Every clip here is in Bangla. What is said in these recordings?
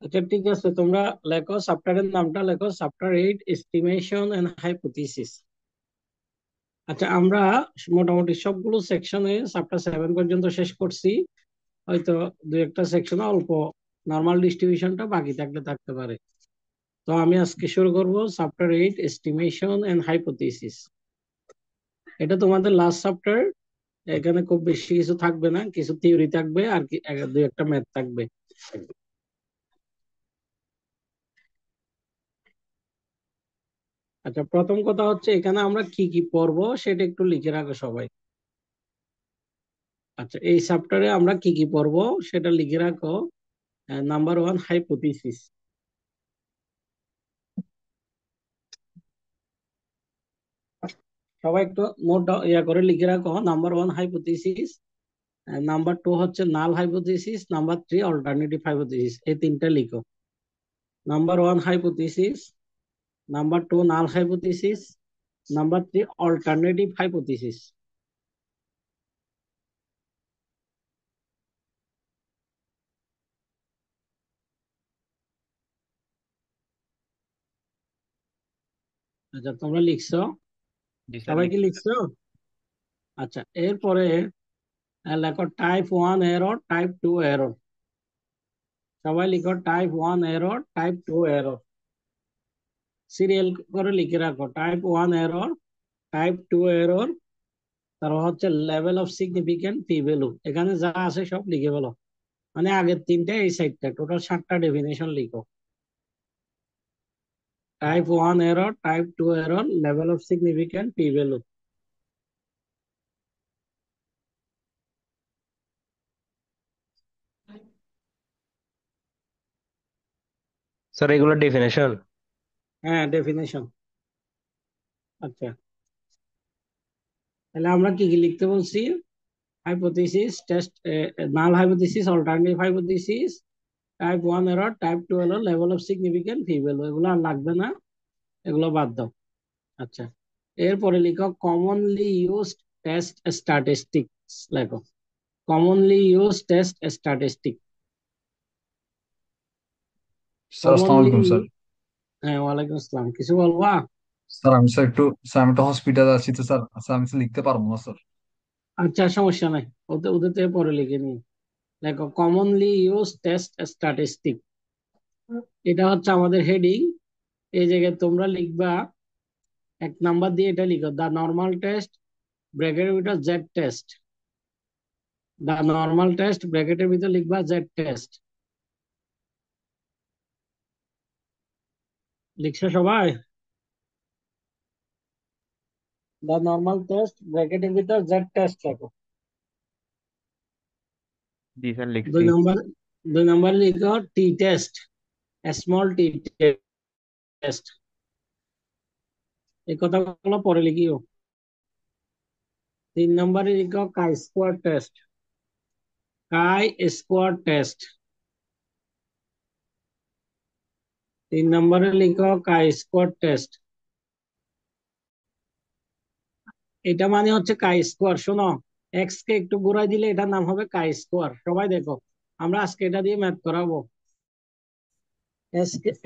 আচ্ছা ঠিক আছে, তোমরা লেখো চ্যাপ্টারের নামটা লেখো, চ্যাপ্টার 8 এস্টিমেশন এন্ড হাইপোথিসিস। আচ্ছা আমরা মোটামুটি সবগুলো সেকশনে চ্যাপ্টার 7 পর্যন্ত শেষ করছি। হয়তো দুই একটা সেকশনে অল্প নরমাল ডিস্ট্রিবিউশনটা বাকি থাকলে থাকতে পারে। তো আমি আজকে শুরু করব চ্যাপ্টার 8 এস্টিমেশন এন্ড হাইপোথিসিস। এটা তোমাদের লাস্ট চ্যাপ্টার। এখানে খুব বেশি কিছু থাকবে না, কিছু থিওরি থাকবে আর কি, দুই একটা ম্যাথ থাকবে। আচ্ছা প্রথম কথা হচ্ছে এখানে আমরা কি কি পড়বো সেটা একটু লিখে রাখো সবাই। আচ্ছা এই চ্যাপ্টারে আমরা কি কি পড়বো সেটা লিখে রাখো। Number one hypothesis. সবাই একটু নোট ইয়া করে লিখে রাখো, number one hypothesis, number two হচ্ছে null hypothesis, number three alternative hypothesis, এই তিনটা লিখো। Number one hypothesis, number two null hypothesis, number three alternative hypothesis. আচ্ছা তোমরা লিখছো? জি স্যার, সবাই কি লিখছি স্যার। লিখছো? আচ্ছা এরপরে লেখো type one error, type two error. সবাই লিখো type one error, type two error. Serial করে লিখে রাখো, type one error, type two error, তারপর হচ্ছে level of significant p value. এখানে যা আছে সব লিখে বলো, মানে আগের তিনটা এই সাইডটা টোটাল 7টা ডেফিনেশন লিখো। Type one error, type two error, level of significant p value. Sir এগুলো ডেফিনেশন। হ্যাঁ ডেফিনেশন। আচ্ছা তাহলে আমরা কি কি লিখতে বলছি? Hypothesis, test, null hypothesis, alternative hypothesis, type one error, type two error, level of significant p value. এগুলো আর লাগবে না, এগুলো বাদ দাও। আচ্ছা এরপরে লিখো কমনলি ইউজড টেস্ট স্ট্যাটিস্টিক্স। লেখো commonly used test statistic. Sir আসসালামু কমনলি, আলাইকুম স্যার। হ্যাঁ ওয়ালাইকুম আসসালাম, কিছু বলবা? স্যার আমি একটু হসপিটালে আছি তো স্যার, আমি তো লিখতে পারবো না স্যার। আচ্ছা সমস্যা নাই, ওদের ওদের থেকে পরে লিখে নিই। দেখো কমনলি ইউজ টেস্ট স্ট্যাটিস্টিক, এটা হচ্ছে আমাদের হেডিং। এই জায়গায় তোমরা লিখবা, এক নাম্বার দিয়ে এটা লিখো, দা নর্মাল টেস্ট ব্র্যাকেটের ভিতর জেড টেস্ট। দা নর্মাল টেস্ট ব্র্যাকেটের ভিতর লিখবা জেড টেস্ট। লিখছো সবাই? দা নর্মাল টেস্ট ব্র্যাকেটের ভিতর জেড টেস্ট লেখো। জি স্যার, দুই লিখছি। নম্বর, দুই নম্বর লিখো টি টেস্ট, স্মল টি টেস্ট। এই কথাগুলো পরে লিখিও। তিন নম্বরে লিখো কাই স্কোয়ার টেস্ট, কাই স্কোয়ার টেস্ট। তিন নম্বরে লিখো কাই স্কোয়ার টেস্ট। এটা মানে হচ্ছে কাই স্কোয়ার। শোনো, এক্স কে একটু ঘুরাই দিলে এটার নাম হবে কাই স্কোয়ার। সবাই দেখো, আমরা আজকে এটা দিয়ে ম্যাথ করাবো।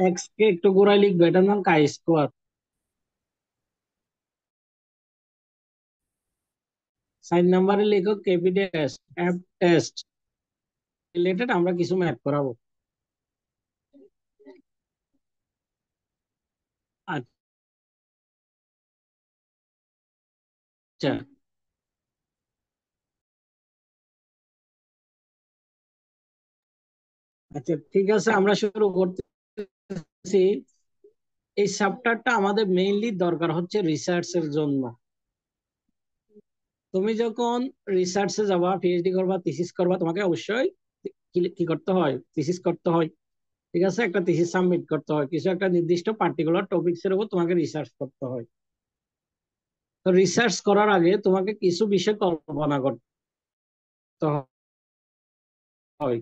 এক্স কে একটু ঘুরাই লিখবে, এটার নাম কাই স্কোয়ার। চার নম্বরে লিখো capital test, F test related আমরা কিছু ম্যাথ করাবো। আচ্ছা আচ্ছা ঠিক আছে, আমরা শুরু করতেছি। এই চ্যাপ্টারটা আমাদের মেইনলি দরকার হচ্ছে রিসার্চের জন্য। তুমি যখন রিসার্চে যাবা, পিএইচডি করবা, থিসিস করবা, তোমাকে অবশ্যই কি কি করতে হয়? থিসিস করতে হয়। ঠিক আছে, একটা থিসিস সাবমিট করতে হয়, কিছু একটা নির্দিষ্ট পার্টিকুলার টপিকস এর উপর তোমাকে রিসার্চ করতে হয়। তো রিসার্চ করার আগে তোমাকে কিছু বিষয় কল্পনা করতে হয়।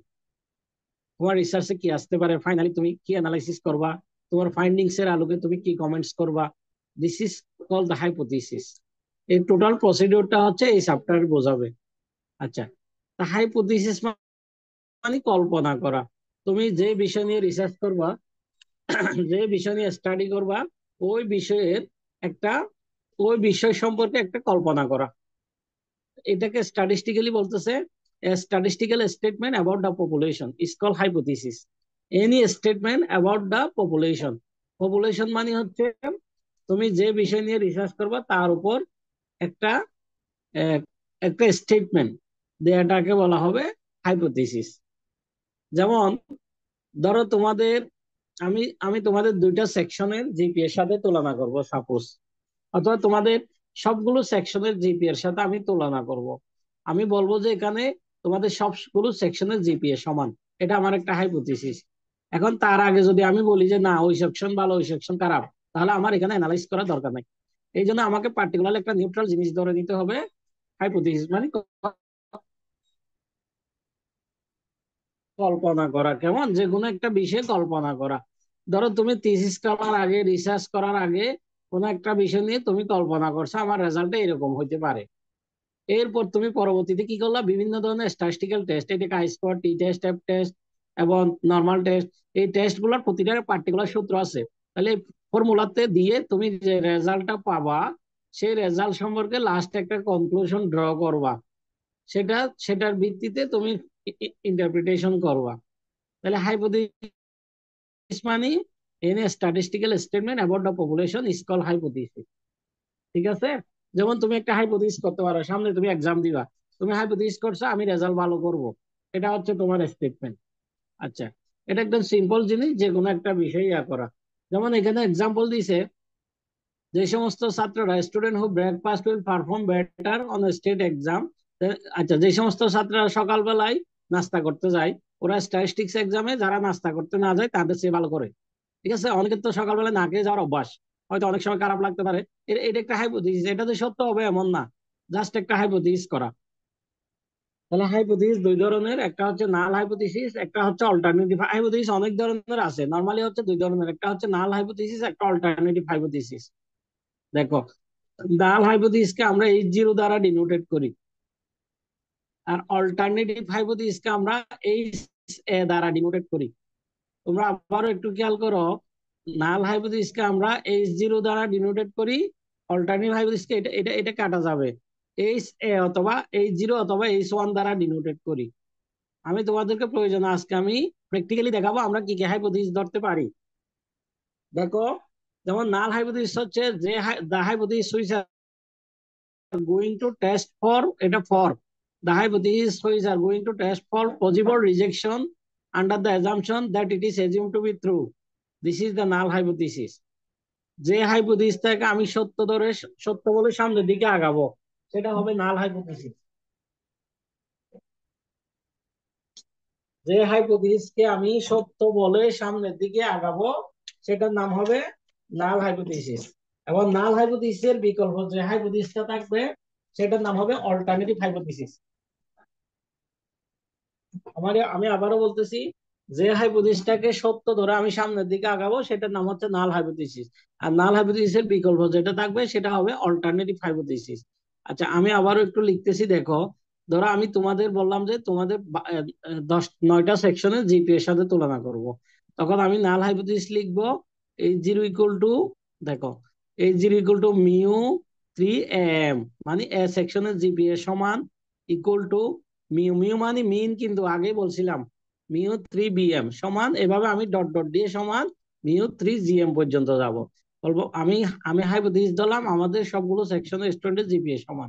তোমার রিসার্চে কি আসতে পারে, ফাইনালি তুমি কি অ্যানালাইসিস করবা, তোমার ফাইন্ডিংস এর আলোকে তুমি কি কমেন্টস করবা। This is call the hypothesis. এই টোটাল প্রসিডিউরটা হচ্ছে এই চ্যাপ্টার বোঝাবে। আচ্ছা, হাইপোথিসিস মানে কল্পনা করা। তুমি যে বিষয় নিয়ে রিসার্চ করবা, যে বিষয় নিয়ে স্টাডি করবা, ওই বিষয়ের একটা, ওই বিষয় সম্পর্কে একটা কল্পনা করা, এটাকে স্ট্যাটিস্টিক্যালি বলতেছে statistical statement about the population is call hypothesis. Any statement about the population, population মানে হচ্ছে তুমি যে বিষয় নিয়ে রিসার্চ করবা তার উপর একটা আহ, একটা স্টেটমেন্ট দেয়াটাকে বলা হবে হাইপোথিসিস। যেমন ধরো তোমাদের, আমি আমি তোমাদের দুইটা সেকশনের জিপি এর সাথে তুলনা করব সাপোজ, অথবা তোমাদের সবগুলো সেকশনের জিপি এর সাথে আমি তুলনা করব। আমি বলবো যে এখানে তোমাদের সবগুলো সেকশনের জিপিএ সমান, এটা আমার একটা হাইপোথিসিস। এখন তার আগে যদি আমি বলি যে না ওই সেকশন ভালো ওই সেকশন খারাপ, তাহলে আমার এখানে অ্যানালাইজ করার দরকার নাই। এই জন্য আমাকে পার্টিকুলার একটা নিউট্রাল জিনিস ধরে নিতে হবে। হাইপোথিসিস মানে কল্পনা করা, কেমন যে কোনো একটা বিষয়ে কল্পনা করা। ধরো তুমি থিসিস করার আগে, রিসার্চ করার আগে কোনো একটা বিষয় নিয়ে তুমি কল্পনা করছো আমার রেজাল্টটা এরকম হইতে পারে। এরপর তুমি পরবর্তীতে কি করলা, বিভিন্ন ধরনের স্ট্যাটিস্টিক্যাল টেস্ট, এটাকে I square, T test, F test এবং নর্মাল টেস্ট, এই টেস্ট গুলোর প্রতিটা পার্টিকুলার সূত্র আছে। তাহলে ফর্মুলাতে দিয়ে তুমি যে রেজাল্টটা পাবা, সেই রেজাল্ট সম্পর্কে লাস্ট একটা কনক্লুশন ড্র করবা, সেটা সেটার ভিত্তিতে তুমি ইন্টারপ্রিটেশন করবা। তাহলে হাইপোথিসিস মানে any statistical statement about the population is call hypothesis. ঠিক আছে? যেমন তুমি একটা হাইপোথিসিস করতে পারো, সামনে তুমি এক্সাম দিবা, তুমি হাইপোথিসিস করছো আমি রেজাল্ট ভালো করব, এটা হচ্ছে তোমার স্টেটমেন্ট। আচ্ছা, এটা একদম সিম্পল জিনিস, যে কোনো একটা বিষয় ইয়া করা। যেমন এখানে এক্সাম্পল দিছে, যে সমস্ত ছাত্ররা student who breakfast will perform better on state exam. আচ্ছা, যে সমস্ত ছাত্ররা সকালবেলায় নাস্তা করতে যায়, ওরা স্ট্যাটিস্টিক্স এক্সামে যারা নাস্তা করতে না যায় তাদের চেয়ে ভালো করে। ঠিক আছে? অনেকের তো সকালবেলা না খেয়ে যাওয়ার অভ্যাস, হয়তো অনেক সময় খারাপ লাগতে পারে। এটা একটা হাইপোথিসিস, এটা যে সত্য হবে এমন না, জাস্ট একটা হাইপোথিসিস করা। তাহলে হাইপোথিসিস দুই ধরনের, একটা হচ্ছে নাল হাইপোথিসিস, একটা হচ্ছে অল্টারনেটিভ হাইপোথিসিস। অনেক ধরনের আছে, নরমালি হচ্ছে দুই ধরনের, একটা হচ্ছে নাল হাইপোথিসিস, একটা অল্টারনেটিভ হাইপোথিসিস। দেখো, নাল হাইপোথিসিসকে আমরা H0 দ্বারা ডিনোটেড করি, আর অল্টারনেটিভ হাইপোথিসিসকে আমরা HA দ্বারা ডিনোটেড করি। তোমরা আবারও একটু খেয়াল করো, নাল হাইপোথিসিসকে আমরা H0 দ্বারা ডিনোটেড করি, অল্টারনেটিভ হাইপোথিসিসকে এটা এটা এটা কাটা যাবে, HA অথবা H0 অথবা H1 দ্বারা ডিনোটেড করি। আমি তোমাদেরকে প্রয়োজন আজকে আমি প্র্যাকটিক্যালি দেখাবো আমরা কি কি হাইপোথিসিস ধরতে পারি। দেখো, যেমন নাল হাইপোথিসিস হচ্ছে যে the hypothesis which are going to test for, এটা for the hypothesis which are going to test for possible rejection under the assumption that it is assumed to be true. This is the null hypothesis. যে হাইপোথিসিসটাকে আমি সত্য ধরে, সত্য বলে সামনের দিকে আগাবো, সেটা হবে নাল হাইপোথিসিস। যে হাইপোথিসিসকে আমি সত্য বলে সামনের দিকে আগাবো, সেটার নাম হবে নাল হাইপোথিসিস। এবং নাল হাইপোথিসিসের বিকল্প যে হাইপোথিসিসটা থাকবে, সেটার নাম হবে অল্টারনেটিভ হাইপোথিসিস। আমি আবারও বলতেছি, যে হাইপোথিসিসটাকে সত্য ধরে আমি সামনের দিকে আগাবো, সেটার নাম হচ্ছে নাল হাইপোথিসিস। আর নাল হাইপোথিসিসের বিকল্প যেটা থাকবে, সেটা হবে অল্টারনেটিভ হাইপোথিসিস। আচ্ছা, আমি আবারও একটু লিখতেছি, দেখো। ধরো আমি তোমাদের বললাম যে তোমাদের 9টা সেকশনের জিপি এর সাথে তুলনা করব, তখন আমি নাল হাইপোথিসিস লিখবো H0 = দেখো, H0 = μ3am, মানে এ সেকশনের জিপিএ সমান ইকুয়াল টু মিউ, মিউ মানে মিন, কিন্তু আগে বলছিলাম μ3bm সমান, এভাবে আমি ডট ডট দিয়ে সমান μ3gm পর্যন্ত যাব। বলবো আমি আমি হাইপোথিসিস ধরলাম আমাদের সবগুলো সেকশনের স্টুডেন্টের জিপিএ সমান।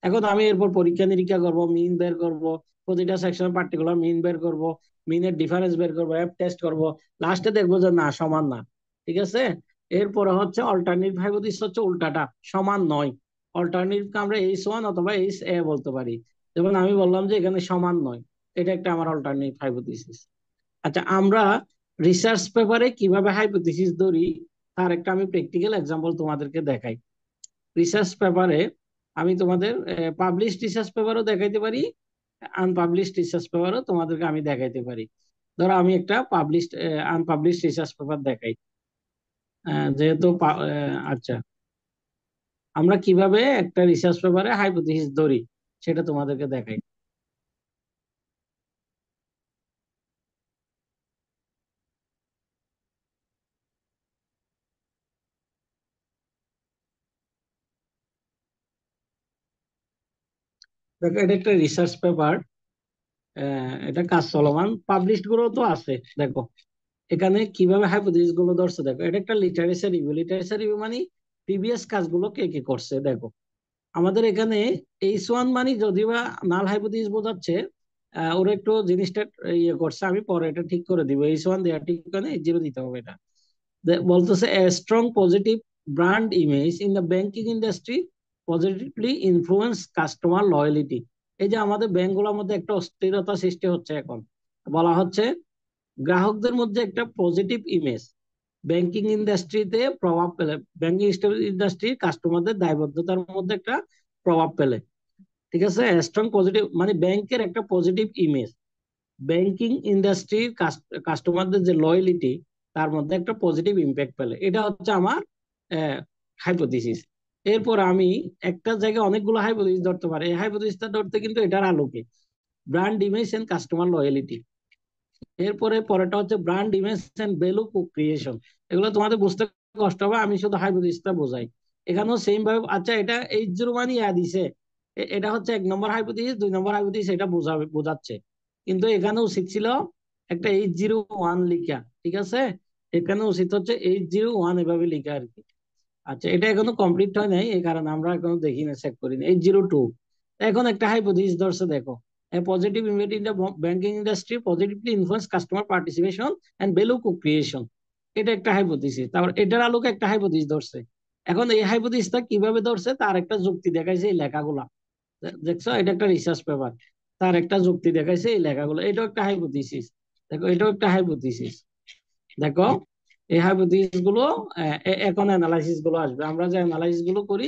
এখন আমি এরপর পরীক্ষা নিরীক্ষা করব, মিন বের করব, প্রতিটা সেকশনের পার্টিকুলার মিন বের করব, মিনের ডিফারেন্স বের করব, এফ টেস্ট করব, লাস্টে দেখবো যে না সমান না। ঠিক আছে? এরপরে হচ্ছে অল্টারনেটিভ হাইপোথিসিস, হচ্ছে উল্টাটা, সমান নয়। অল্টারনেটিভকে আমরা H1 অথবা HA বলতে পারি। যেমন আমি বললাম যে এখানে সমান নয়, এটা একটা আমার অল্টারনেটিভ হাইপোথিসিস। আচ্ছা, আমরা রিসার্চ পেপারে কিভাবে হাইপোথিসিস ধরি, তার একটা আমি প্র্যাকটিক্যাল এক্সাম্পল তোমাদেরকে দেখাই। রিসার্চ পেপারে আমি তোমাদের পাবলিশড রিসার্চ পেপারও দেখাইতে পারি, আনপাবলিশড রিসার্চ পেপারও তোমাদেরকে আমি দেখাইতে পারি। ধরো আমি একটা পাবলিশড আনপাবলিশড রিসার্চ পেপার দেখাই। যেহেতু আচ্ছা, আমরা কিভাবে একটা রিসার্চ পেপারে হাইপোথিসিস ধরি সেটা তোমাদেরকে দেখাই। দেখো এটা একটা রিসার্চ পেপার, এটা কাজ চলমান, পাবলিশড গুলো তো আছে। দেখো এখানে কিভাবে হাইপোথিসিস গুলো ধরছে, দেখো এটা একটা লিটারেচার রিভিউ। লিটারেচার রিভিউ মানে প্রিভিয়াস কাজগুলো কে কে করছে। দেখো আমাদের এখানে H1 মানে যদিও বা নাল হাইপোথিসিস বোঝাচ্ছে, ওরা একটু জিনিসটা ইয়ে করছে, আমি পরে এটা ঠিক করে দিব। H1 দেওয়া ঠিক করে H0 দিতে হবে। এটা বলতেছে a strong positive brand image in the banking industry positively influence customer loyalty। এই যে আমাদের ব্যাংকগুলোর মধ্যে একটা অস্থিরতা সৃষ্টি হচ্ছে এখন, বলা হচ্ছে গ্রাহকদের মধ্যে একটা পজিটিভ ইমেজ ব্যাংকিং ইন্ডাস্ট্রিতে প্রভাব পেলে, ব্যাংকিং ইন্ডাস্ট্রি কাস্টমারদের দায়বদ্ধতার মধ্যে একটা প্রভাব পেলে। ঠিক আছে, স্ট্রং পজিটিভ মানে ব্যাংকের একটা পজিটিভ ইমেজ ব্যাংকিং ইন্ডাস্ট্রির কাস্টমারদের যে লয়ালিটি তার মধ্যে একটা পজিটিভ ইম্প্যাক্ট পেলে, এটা হচ্ছে আমার হাইপোথিসিস। এরপর আমি একটা জায়গায় অনেকগুলো হাইপোথিসিস ধরতে পারি, এই হাইপোথিসিসটা ধরতে কিন্তু এটার আলোকে brand image and customer loyalty. এরপরে পরেরটা হচ্ছে brand image and value creation. এগুলো তোমাদের বুঝতে কষ্ট হবে, আমি শুধু হাইপোথিসিসটা বোঝাই। এখানেও সেম ভাবে, আচ্ছা এটা H0 মানে দিছে, এটা হচ্ছে 1 নম্বর হাইপোথিসিস, 2 নম্বর হাইপোথিসিস এটা বোঝাচ্ছে, কিন্তু এখানে উচিত ছিল একটা H01 লিখা। ঠিক আছে, এখানে উচিত হচ্ছে H01 এভাবে লিখা আর কি। আচ্ছা এটা এখনো কমপ্লিট হয় নাই, এই কারণে আমরা এখনো দেখি না, চেক করি না। H02 এখন একটা হাইপোথিসিস ধরছে, দেখো a positive impact in the banking industry positively influence customer participation and value co-creation। এটা একটা হাইপোথিসিস, তারপর এটার আলোকে একটা হাইপোথিসিস ধরছে। এখন এই হাইপোথিসিসটা কিভাবে ধরছে তার একটা যুক্তি দেখাইছে এই লেখাগুলা। দেখছো এটা একটা রিসার্চ পেপার, তার একটা যুক্তি দেখাইছে এই লেখাগুলো, এটাও একটা হাইপোথিসিস। দেখো এটাও একটা হাইপোথিসিস। দেখো এই হাইপোথিসিস গুলো, এখন অ্যানালাইসিস গুলো আসবে, আমরা যে অ্যানালাইসিস গুলো করি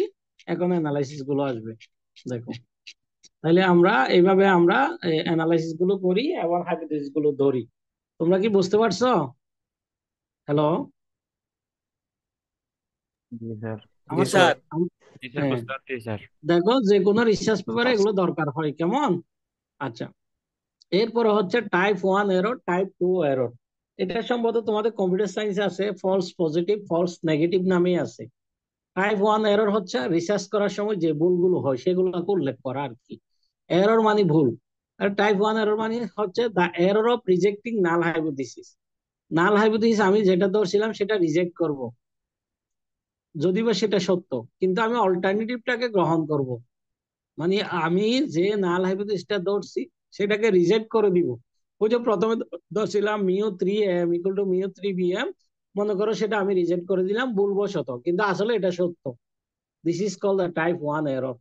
এখন অ্যানালাইসিস গুলো আসবে। দেখো তাহলে আমরা এইভাবে আমরা অ্যানালাইসিস গুলো করি এবং হাইপোথিসিস গুলো ধরি। তোমরা কি বুঝতে পারছো? হ্যালো, জি স্যার। জি আমার স্যার। জি স্যার, হ্যাঁ, বুঝতে পারছি স্যার। দেখো যে কোনো রিসার্চ পেপারে এগুলো দরকার হয়, কেমন? আচ্ছা, এরপরে হচ্ছে টাইপ 1 এরর, টাইপ 2 এরর। এটা সম্ভবত তোমাদের কম্পিউটার সায়েন্স আছে, ফলস পজিটিভ ফলস নেগেটিভ নামেই আছে। টাইপ 1 এরর হচ্ছে রিসার্চ করার সময় যে ভুলগুলো হয় সেগুলোকে উল্লেখ করা আর কি। এরর মানে ভুল, আর টাইপ 1 এরর মানে হচ্ছে the error of rejecting null hypothesis. Null hypothesis আমি যেটা ধরছিলাম সেটা রিজেক্ট করব, যদি বা সেটা সত্য, কিন্তু আমি অল্টারনেটিভটাকে গ্রহণ করব। মানে আমি যে নাল হাইপোথিসিসটা ধরছি সেটাকে রিজেক্ট করে দিব। ওই যে প্রথমে ধরছিলাম μ3 m = μ3 bm, মনে করো সেটা আমি রিজেক্ট করে দিলাম ভুলবশত, কিন্তু আসলে এটা সত্য। This is call the type 1 error.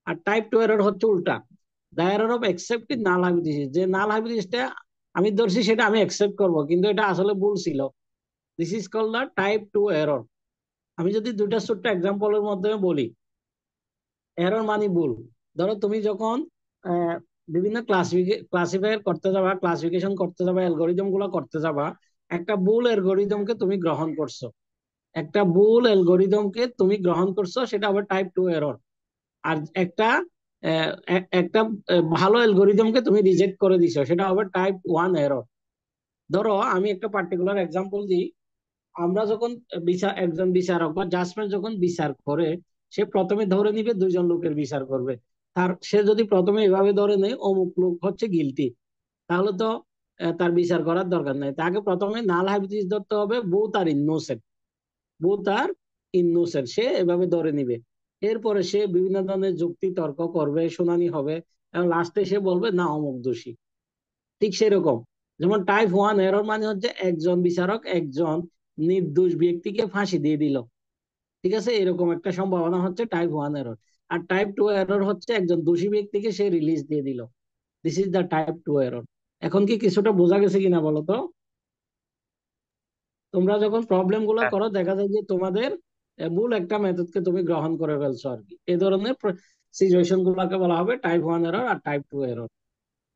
আর টাইপ 2 এরর হচ্ছে উল্টা, the error of accepting null hypothesis. যে নাল হাইপোথিসিসটা আমি ধরছি সেটা আমি অ্যাকসেপ্ট করব, কিন্তু এটা আসলে ভুল ছিল। This is call the type 2 error. আমি যদি দুইটা ছোট্ট এক্সাম্পলের মাধ্যমে বলি, এরর মানে ভুল। ধরো তুমি যখন আহ, বিভিন্ন ক্লাসিফায়ার করতে যাবা, ক্লাসিফিকেশন করতে যাবা, অ্যালগোরিদম গুলো করতে যাবা, একটা ভুল অ্যালগোরিদমকে তুমি গ্রহণ করছো, একটা ভুল অ্যালগোরিদমকে তুমি গ্রহণ করছো, সেটা হবে টাইপ 2 এরর। আর একটা ভালো অ্যালগোরিদমকে তুমি রিজেক্ট করে দিছো, সেটা হবে টাইপ 1 এরর। ধরো আমি একটা পার্টিকুলার এক্সাম্পল দিই। আমরা যখন একজন বিচারক বা জাজমেন্ট যখন বিচার করে, সে প্রথমে ধরে নিবে দুইজন লোকের বিচার করবে। সে যদি প্রথমে এভাবে ধরে নেয় অমুক লোক হচ্ছে গিলটি, তাহলে তো তার বিচার করার দরকার নাই। তাকে প্রথমে নাল হাইপোথিসিস ধরতে হবে বোথ আর ইনোসেন্ট, বোথ আর ইনোসেন্ট, সে এভাবে ধরে নিবে। এরপরে সে বিভিন্ন ধরনের যুক্তি তর্ক করবে, শুনানি হবে, এবং লাস্টে সে বলবে না অমুক দোষী। ঠিক সেরকম, যেমন টাইপ 1 এরর মানে হচ্ছে একজন বিচারক একজন নির্দোষ ব্যক্তিকে ফাঁসি দিয়ে দিল। ঠিক আছে, এরকম একটা সম্ভাবনা হচ্ছে টাইপ 1 এরর। আর টাইপ 2 এরর হচ্ছে একজন দোষী ব্যক্তিকে সে রিলিজ দিয়ে দিল। This is the type 2 error. এখন কি কিছুটা বোঝা গেছে কিনা বলো তো? তোমরা যখন প্রবলেম গুলো হ্যাঁ। করো দেখা যায় যে তোমাদের ভুল একটা মেথডকে তুমি গ্রহণ করে ফেলছো আর কি। এই ধরনের সিচুয়েশন গুলোকে বলা হবে টাইপ 1 এরর আর টাইপ 2 এরর।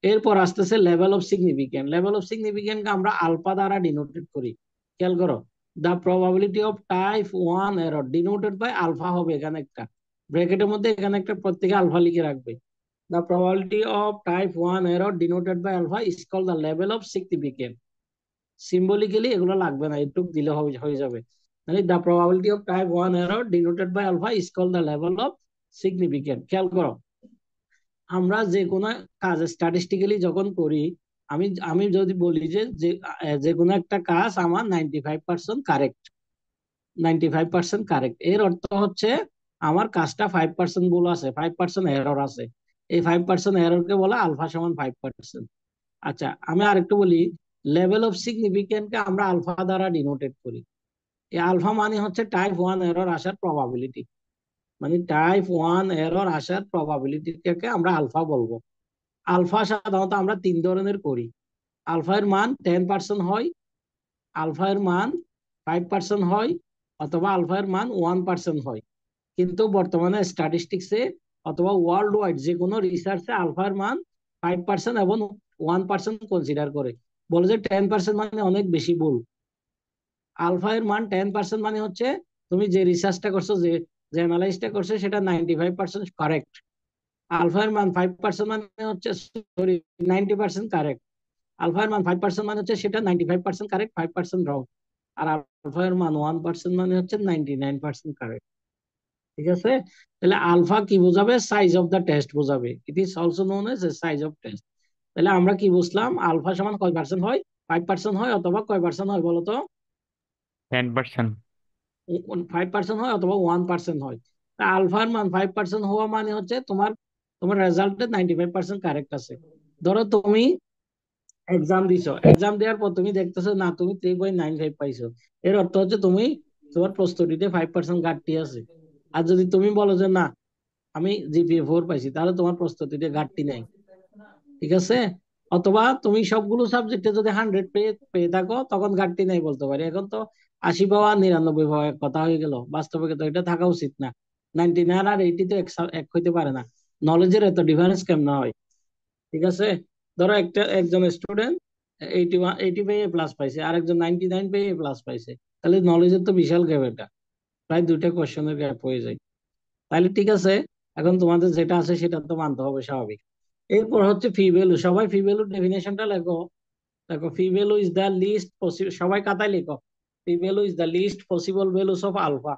এরপর আসতেছে level of significant. Level of significant আমরা আলফা দ্বারা ডিনোটেড করি। খেয়াল করো, the probability of type 1 error denoted by alpha হবে এখানে একটা ব্র্যাকেটের মধ্যে, এখানে একটা প্রত্যেকে আলফা লিখে রাখবে। The probability of type 1 error denoted by alpha is called the level of significant. Symbolically এগুলো লাগবে না, একটু দিলে হয়ে যাবে। মানে the probability of type 1 error denoted by alpha is called the level of significant. খেয়াল করো, আমরা যে কোনো কাজ স্ট্যাটিস্টিক্যালি যখন করি, আমি আমি যদি বলি যে যে যে কোনো একটা কাজ আমার 95% কারেক্ট, 95% কারেক্ট, এর অর্থ হচ্ছে আমার কাজটা 5% ভুল আছে, 5% এরর আছে। এই 5% এররকে বলে আলফা সমান 5%। আচ্ছা, আমি আরেকটু বলি, লেভেল অফ সিগনিফিকেন্টকে আমরা আলফা দ্বারা ডিনোটেড করি। এই আলফা মানে হচ্ছে টাইপ 1 এরর আসার প্রবাবিলিটি, মানে টাইপ 1 এরর আসার প্রবাবিলিটিকে আমরা আলফা বলবো। আলফা সাধারণত আমরা তিন ধরনের করি। আলফা এর মান 10% হয়, আলফা এর মান 5% হয়, অথবা আলফা এর মান 1% হয়। কিন্তু বর্তমানে স্ট্যাটিস্টিক্সে অথবা ওয়ার্ল্ড ওয়াইড যে কোনো রিসার্চে আলফার মান 5% এবং 1% কনসিডার করে, বলে যে 10% মানে অনেক বেশি ভুল। আলফা এর মান 10% মানে হচ্ছে তুমি যে রিসার্চটা করছো, যে যে অ্যানালাইসিসটা করছো সেটা 95% কারেক্ট। আলফা এর মান 5% মানে হচ্ছে, সরি, 90% কারেক্ট। আলফা এর মান 5% মানে হচ্ছে সেটা 95% কারেক্ট, 5% রং। আর আলফা এর মান 1% মানে হচ্ছে 99% কারেক্ট। ঠিক আছে? তাহলে আলফা কি বোঝাবে? সাইজ অফ দা টেস্ট বোঝাবে। It is also known as size of test. তাহলে আমরা কি বুঝলাম? আলফা সমান কয় পার্সেন্ট হয়? 5% হয়, অথবা কয় পার্সেন্ট হয় বলতো? 10%। 5% হয় অথবা 1% হয়। আলফার মান 5% হওয়া মানে হচ্ছে তোমার তোমার রেজাল্টে 95% কারেক্ট আছে। ধরো তুমি এক্সাম দিছো, এক্সাম দেওয়ার পর তুমি দেখতেছো না তুমি 3.95 পাইছো, এর অর্থ হচ্ছে তুমি তোমার প্রস্তুতিতে 5% ঘাটতি আছে। আর যদি তুমি বলো যে না আমি জিপিএ 4 পাইছি, তাহলে তোমার প্রস্তুতিতে ঘাটতি নাই। ঠিক আছে? অথবা তুমি সবগুলো সাবজেক্টে যদি 100 পেয়ে পেয়ে থাকো, তখন ঘাটতি নাই বলতে পারি। এখন তো 80 পাওয়া 99 পাওয়া এক কথা হয়ে গেল, বাস্তবে তো এটা থাকা উচিত না। 99 আর 80 তো এক হইতে পারে না। নলেজের এত ডিফারেন্স কেমন হয়? ঠিক আছে? ধরো একজন স্টুডেন্ট 80 পেয়ে প্লাস পাইছে, আর একজন 99 পেয়ে প্লাস পাইছে, তাহলে নলেজের তো বিশাল গ্যাপ, এটা প্রায় দুইটা কোশ্চেনের গ্যাপ হয়ে যায়। তাহলে ঠিক আছে, এখন তোমাদের যেটা আছে সেটা তো মানতে হবে, স্বাভাবিক। এরপর হচ্ছে ফি ভ্যালু। সবাই ফি ভ্যালুর ডেফিনেশনটা লেখো। দেখো, P value is the least possible, সবাই খাতায় লেখো। P value is the least possible values of alpha.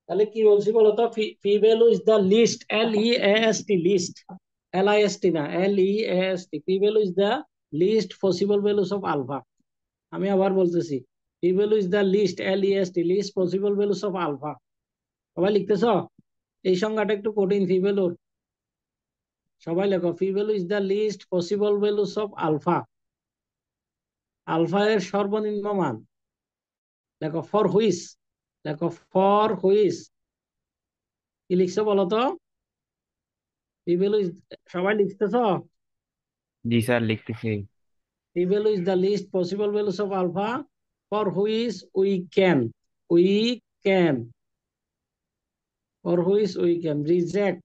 তাহলে কি বলছি বলতো? P value is the least, LEAST, least, LIST না, LEAST। P value is the least possible values of alpha. আমি আবার বলতেছি, P value is the least, LEST, least possible values of alpha. সবাই লিখতেছ? এই সংজ্ঞাটা একটু কঠিন ফি ভ্যালুর। সবাই লেখো, P value is the least possible values of alpha. Alpha এর সর্বনিম্ন মান। দেখো ফর হুইচ, দেখো ফর হুইচ, কি লিখছো বলো তো? ফি ভ্যালু ইজ, সবাই লিখতেছ? জি স্যার, লিখতেছি। P value is the least possible values of alpha for which we can, for which we can reject,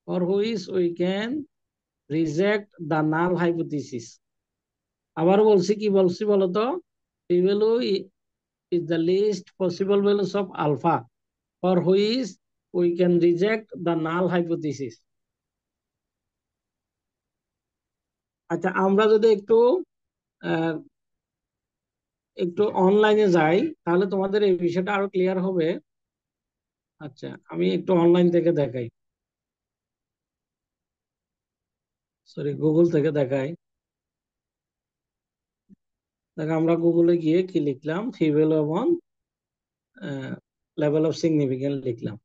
for which we can reject the null hypothesis. আবার বলছি, কি বলছি বলতো? P value is the least possible values of alpha for which we can reject the null hypothesis. আচ্ছা, আমরা যদি একটু আহ, একটু অনলাইনে যাই, তাহলে তোমাদের এই বিষয়টা আরো ক্লিয়ার হবে। আচ্ছা, আমি একটু অনলাইন থেকে দেখাই, সরি গুগল থেকে দেখাই। দেখো, আমরা গুগলে গিয়ে কি লিখলাম, ফিভেল এবং লেভেল অফ সিগনিফিকেন্স লিখলাম।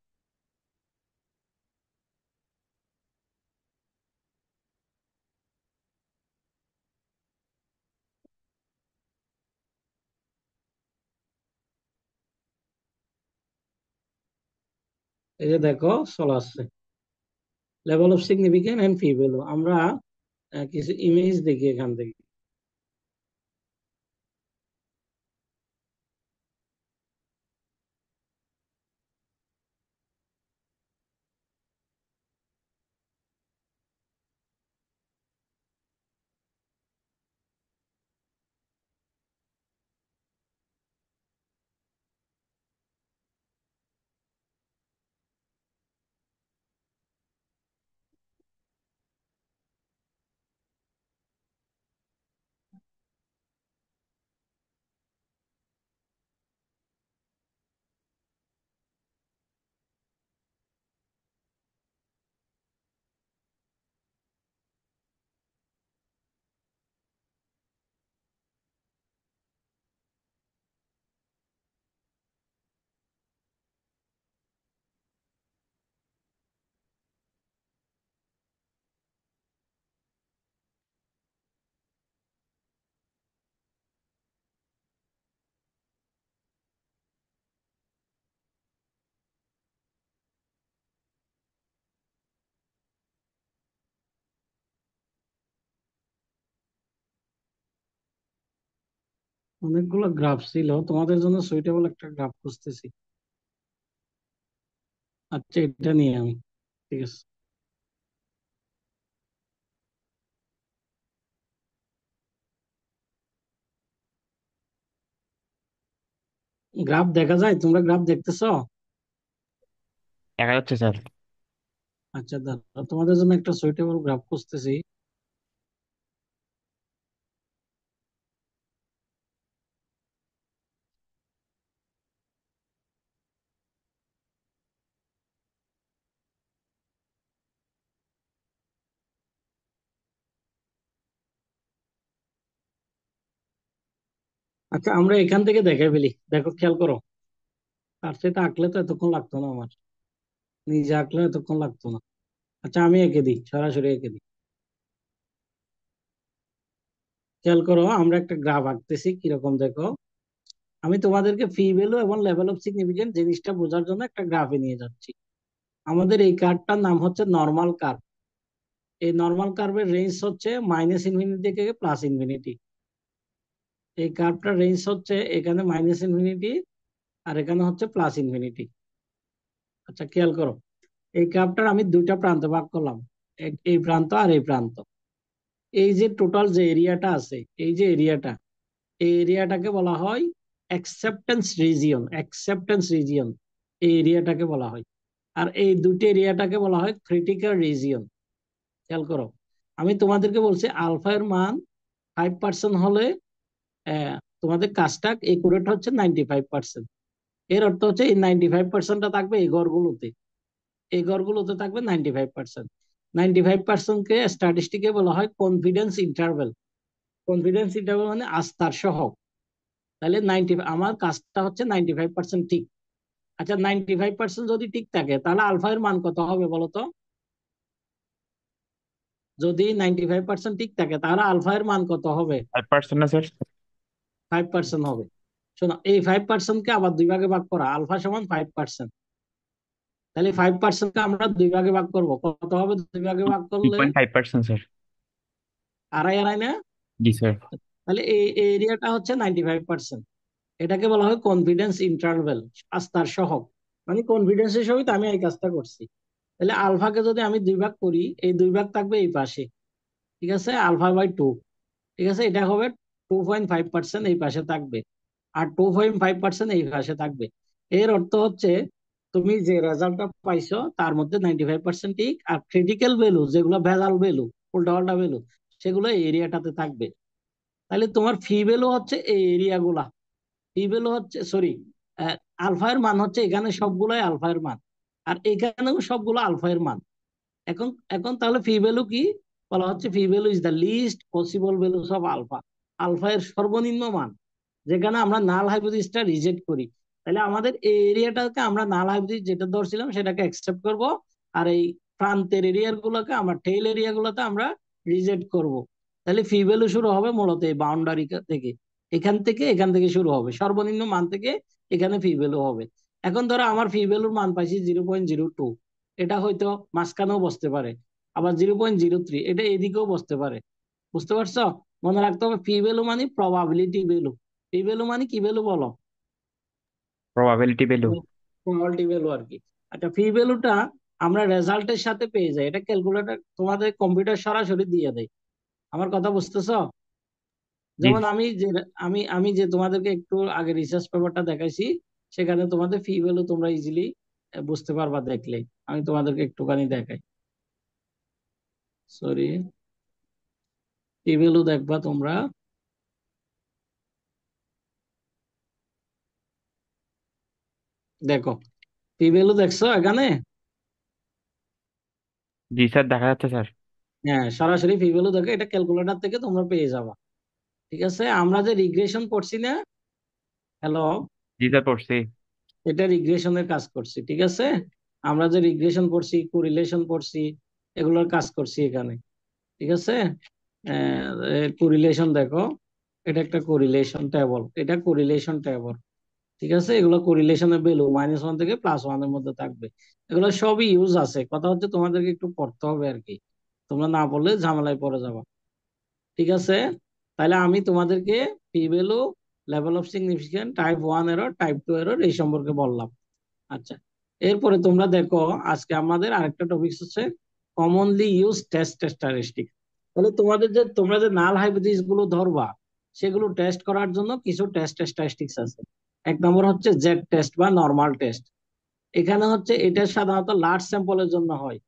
এই যে দেখো চলে আসছে, level of significance and p value. আমরা কিছু ইমেজ দেখি এখান থেকে। অনেকগুলো গ্রাফ ছিল, তোমাদের জন্য সুইটেবল একটা গ্রাফ খুঁজতেছি। আচ্ছা, এটা নিয়ে আমি, ঠিক আছে। গ্রাফ দেখা যায়? তোমরা গ্রাফ দেখতেছো? দেখা যাচ্ছে স্যার। আচ্ছা, দাঁড়াও, তোমাদের জন্য একটা সুইটেবল গ্রাফ খুঁজতেছি। আচ্ছা, আমরা এখান থেকে দেখে ফেলি, দেখো খেয়াল করো। তার সাথে আঁকলে তো এতক্ষণ লাগতো না আমার, নিজে আঁকলে এতক্ষণ লাগতো না। আচ্ছা, আমি এঁকে দিই, সরাসরি এঁকে দিই। খেয়াল করো, আমরা একটা গ্রাফ আঁকতেছি, কিরকম দেখো। আমি তোমাদেরকে ফি ভ্যালু এবং লেভেল অফ সিগনিফিকেন্স জিনিসটা বোঝার জন্য একটা গ্রাফে নিয়ে যাচ্ছি। আমাদের এই কার্ভটার নাম হচ্ছে নর্মাল কার্ভ। এই নর্মাল কার্ভের রেঞ্জ হচ্ছে মাইনাস ইনফিনিটি থেকে প্লাস ইনফিনিটি। এই কার্ভটার রেঞ্জ হচ্ছে এখানে মাইনাস ইনফিনিটি, আর এখানে হচ্ছে প্লাস ইনফিনিটি। আচ্ছা, খেয়াল করো, এই কার্ভটার আমি দুইটা প্রান্ত ভাগ করলাম, এই প্রান্ত আর এই প্রান্ত। এই যে টোটাল যে এরিয়াটা আছে, এই যে এরিয়াটা, এই এরিয়াটাকে বলা হয় অ্যাকসেপ্টেন্স রিজিয়ন। অ্যাকসেপ্টেন্স রিজিয়ন, এই এরিয়াটাকে বলা হয়। আর এই দুটি এরিয়াটাকে বলা হয় ক্রিটিক্যাল রিজিয়ন। খেয়াল করো, আমি তোমাদেরকে বলছি আলফা এর মান 5% হলে তোমাদের কাজটা একুরেট হচ্ছে 95%। এর অর্থ হচ্ছে এই 95%টা থাকবে এই ঘরগুলোতে, এই ঘরগুলোতে থাকবে 95%। 95% কে স্ট্যাটিস্টিকে বলা হয় কনফিডেন্স ইন্টারভ্যাল। কনফিডেন্স ইন্টারভ্যাল মানে আস্থার সহগ। তাহলে আমার কাজটা হচ্ছে 95% ঠিক। আচ্ছা, 95% যদি ঠিক থাকে তাহলে আলফা এর মান কত হবে বলো তো? যদি 95% ঠিক থাকে তাহলে আলফা এর মান কত হবে? 5% না স্যার? 5% হবে। শোনো, এই 5% কে আবার দুই ভাগে ভাগ করা, আলফা সমান 5%। তাহলে 5% কে আমরা দুই ভাগে ভাগ করবো, কত হবে দুই ভাগে ভাগ টু করলে? Point five percent sir. আড়াই আড়াই না? জি স্যার। তাহলে এই এরিয়াটা হচ্ছে 95%। এটাকে বলা হয় কনফিডেন্স ইন্টারভ্যাল, আস্থার সহগ। মানে কনফিডেন্সের সহিত আমি এই কাজটা করছি। তাহলে আলফাকে যদি আমি দুই ভাগ করি, এই দুই ভাগ থাকবে এই পাশে, ঠিক আছে, আলফা/2। ঠিক আছে, এটা হবে 2.5%, এই পাশে থাকবে। আর 2.5% এই পাশে থাকবে। এর অর্থ হচ্ছে তুমি যে রেজাল্টটা পাইছো তার মধ্যে 95% ঠিক, আর ক্রিটিক্যাল ভ্যালু যেগুলো ভেজাল ভ্যালু, উল্টাপাল্টা ভ্যালু, সেগুলো এই এরিয়াটাতে থাকবে। তাহলে তোমার ফি ভ্যালু হচ্ছে এই এরিয়াগুলা। ফি ভ্যালু হচ্ছে, সরি, আলফা এর মান হচ্ছে এখানে সবগুলাই আলফা এর মান, আর এখানেও সবগুলো আলফা এর মান। এখন এখন তাহলে ফি ভ্যালু কি বলা হচ্ছে? P value is the least possible values of alpha. Alpha এর সর্বনিম্ন মান, যেখানে আমরা নাল হাইপোথিসিসটা রিজেক্ট করি। তাহলে আমাদের এই এরিয়াটাকে আমরা নাল হাইপোথিসিস যেটা ধরছিলাম সেটাকে অ্যাকসেপ্ট করব, আর এই প্রান্তের এরিয়া গুলোকে, আমরা টেইল এরিয়া গুলোতে আমরা রিজেক্ট করব। তাহলে ফি ভ্যালু শুরু হবে মূলত এই বাউন্ডারি থেকে, এখান থেকে শুরু হবে, সর্বনিম্ন মান থেকে এখানে ফি ভ্যালু হবে। এখন ধরো আমার ফি ভ্যালুর মান পাইছি 0.02, এটা হয়তো মাঝখানেও বসতে পারে। আবার 0.03, এটা এদিকেও বসতে পারে। বুঝতে পারছো? মনে রাখতে হবে ফি ভ্যালু মানে প্রবাবিলিটি ভ্যালু। পি ভ্যালু মানে কি ভ্যালু বলো? Probability value. প্রবাবিলিটি ভ্যালু আর কি। আচ্ছা, ফি ভ্যালুটা আমরা রেজাল্টের সাথে পেয়ে যাই, এটা ক্যালকুলেটর তোমাদের কম্পিউটার সরাসরি দিয়ে দেয়। আমার কথা বুঝতেছো? জি। যেমন আমি যে তোমাদেরকে একটু আগে রিসার্চ পেপারটা দেখাইছি, সেখানে তোমাদের ফি ভ্যালু তোমরা ইজিলি বুঝতে পারবা দেখলে। আমি তোমাদেরকে একটুখানি দেখাই, সরি। ফি ভ্যালু দেখবা তোমরা, দেখো, ফি ভ্যালু দেখছো এখানে? জি স্যার, দেখা যাচ্ছে স্যার। হ্যাঁ, সরাসরি ফি ভ্যালু দেখো, এটা ক্যালকুলেটর থেকে তোমরা পেয়ে যাবা। ঠিক আছে, আমরা যে রিগ্রেশন করছি না, হ্যালো, জি স্যার, পড়ছি। এটা রিগ্রেশনের কাজ করছি, ঠিক আছে। আমরা যে রিগ্রেশন করছি, কোরিলেশন করছি, এগুলোর কাজ করছি এখানে, ঠিক আছে। কোরিলেশন দেখো, এটা একটা কোরিলেশন টেবল, এটা কোরিলেশন টেবল। ঠিক আছে, এগুলো কোরিলেশনের ভ্যালু -1 থেকে +1 এর মধ্যে থাকবে। এগুলো সবই ইউজ আছে, কথা হচ্ছে তোমাদেরকে একটু পড়তে হবে আর কি। তোমরা না পড়লে ঝামেলায় পড়ে যাবা। ঠিক আছে, তাহলে আমি তোমাদেরকে P value level of significance, type 1 error, type 2 error, এই সম্পর্কে বললাম। আচ্ছা, এরপরে তোমরা দেখো আজকে আমাদের আরেকটা টপিক হচ্ছে কমনলি ইউজ টেস্ট স্ট্যাটিস্টিক। তাহলে তোমরা যে নাল হাইপোথিসিস গুলো ধরবা সেগুলো টেস্ট করার জন্য কিছু টেস্ট স্ট্যাটিস্টিক্স আছে। এক নম্বর হচ্ছে জেড টেস্ট বা নর্মাল টেস্ট। এখানে হচ্ছে এটা সাধারণত লার্জ স্যাম্পলের জন্য হয়,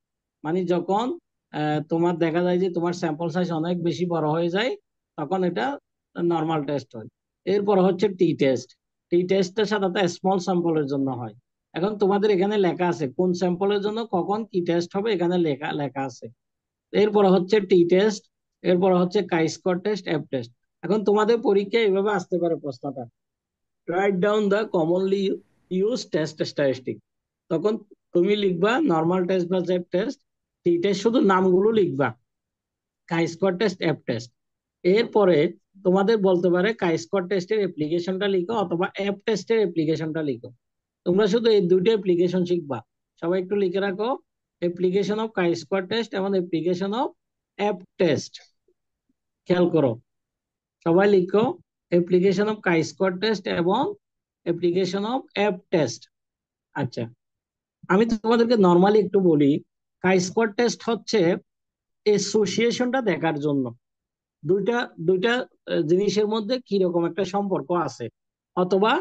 মানে যখন তোমার দেখা যায় যে তোমার স্যাম্পল সাইজ অনেক বেশি বড় হয়ে যায়, তখন এটা নর্মাল টেস্ট হয়। এরপর হচ্ছে টি টেস্ট। টি টেস্টটা সাধারণত স্মল স্যাম্পলের জন্য হয়। এখন তোমাদের এখানে লেখা আছে কোন স্যাম্পলের জন্য কখন কি টেস্ট হবে, এখানে লেখা লেখা আছে। এরপর হচ্ছে টি টেস্ট, এরপর হচ্ছে কাই স্কোয়ার টেস্ট, এফ টেস্ট। এখন তোমাদের পরীক্ষায় এভাবে আসতে পারে প্রশ্নটা, write down the commonly use test statistic. তখন তুমি লিখবা নর্মাল টেস্ট বা জেড টেস্ট, টি টেস্ট শুধু নামগুলো লিখবা, কাই স্কোয়ার টেস্ট, এফ টেস্ট। এরপরে তোমাদের বলতে পারে কাই স্কোয়ার টেস্টের অ্যাপ্লিকেশনটা লিখো অথবা এফ টেস্টের অ্যাপ্লিকেশনটা লিখো। তোমরা শুধু এই দুইটা অ্যাপ্লিকেশন শিখবা। সবাই একটু লিখে রাখো, application of chi square test এবং অ্যাপ্লিকেশন অফ এফ টেস্ট। খেয়াল করো, সবাই লিখো application of chi square test এবং অ্যাপ্লিকেশন অফ এফ টেস্ট। আচ্ছা, আমি তোমাদেরকে নর্মালি একটু বলি, কাই স্কোয়ার টেস্ট হচ্ছে এসোসিয়েশনটা দেখার জন্য, দুইটা দুইটা জিনিসের মধ্যে কি রকম একটা সম্পর্ক আছে, অথবা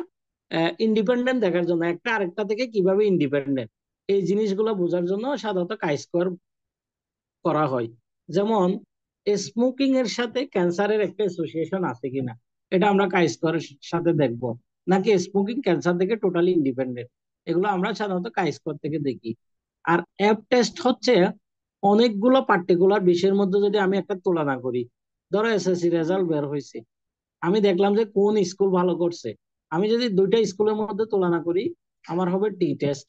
ইন্ডিপেন্ডেন্ট দেখার জন্য একটা আরেকটা থেকে কিভাবে ইন্ডিপেন্ডেন্ট, এই জিনিসগুলো বোঝার জন্য সাধারণত কাই স্কোয়ার করা হয়। যেমন স্মোকিং এর সাথে ক্যান্সারের একটা অ্যাসোসিয়েশন আছে কিনা, এটা আমরা কাই স্কোয়ারের সাথে দেখবো, নাকি স্মোকিং ক্যান্সার থেকে টোটালি ইন্ডিপেন্ডেন্ট, এগুলো আমরা সাধারণত কাই স্কোয়ার থেকে দেখি। আর অ্যাপ টেস্ট হচ্ছে অনেকগুলো পার্টিকুলার বিষয়ের মধ্যে যদি আমি একটা তুলনা করি, ধরো এসএসসি রেজাল্ট বের হয়েছে, আমি দেখলাম যে কোন স্কুল ভালো করছে, আমি যদি দুইটা স্কুলের মধ্যে তুলনা করি আমার হবে টি টেস্ট।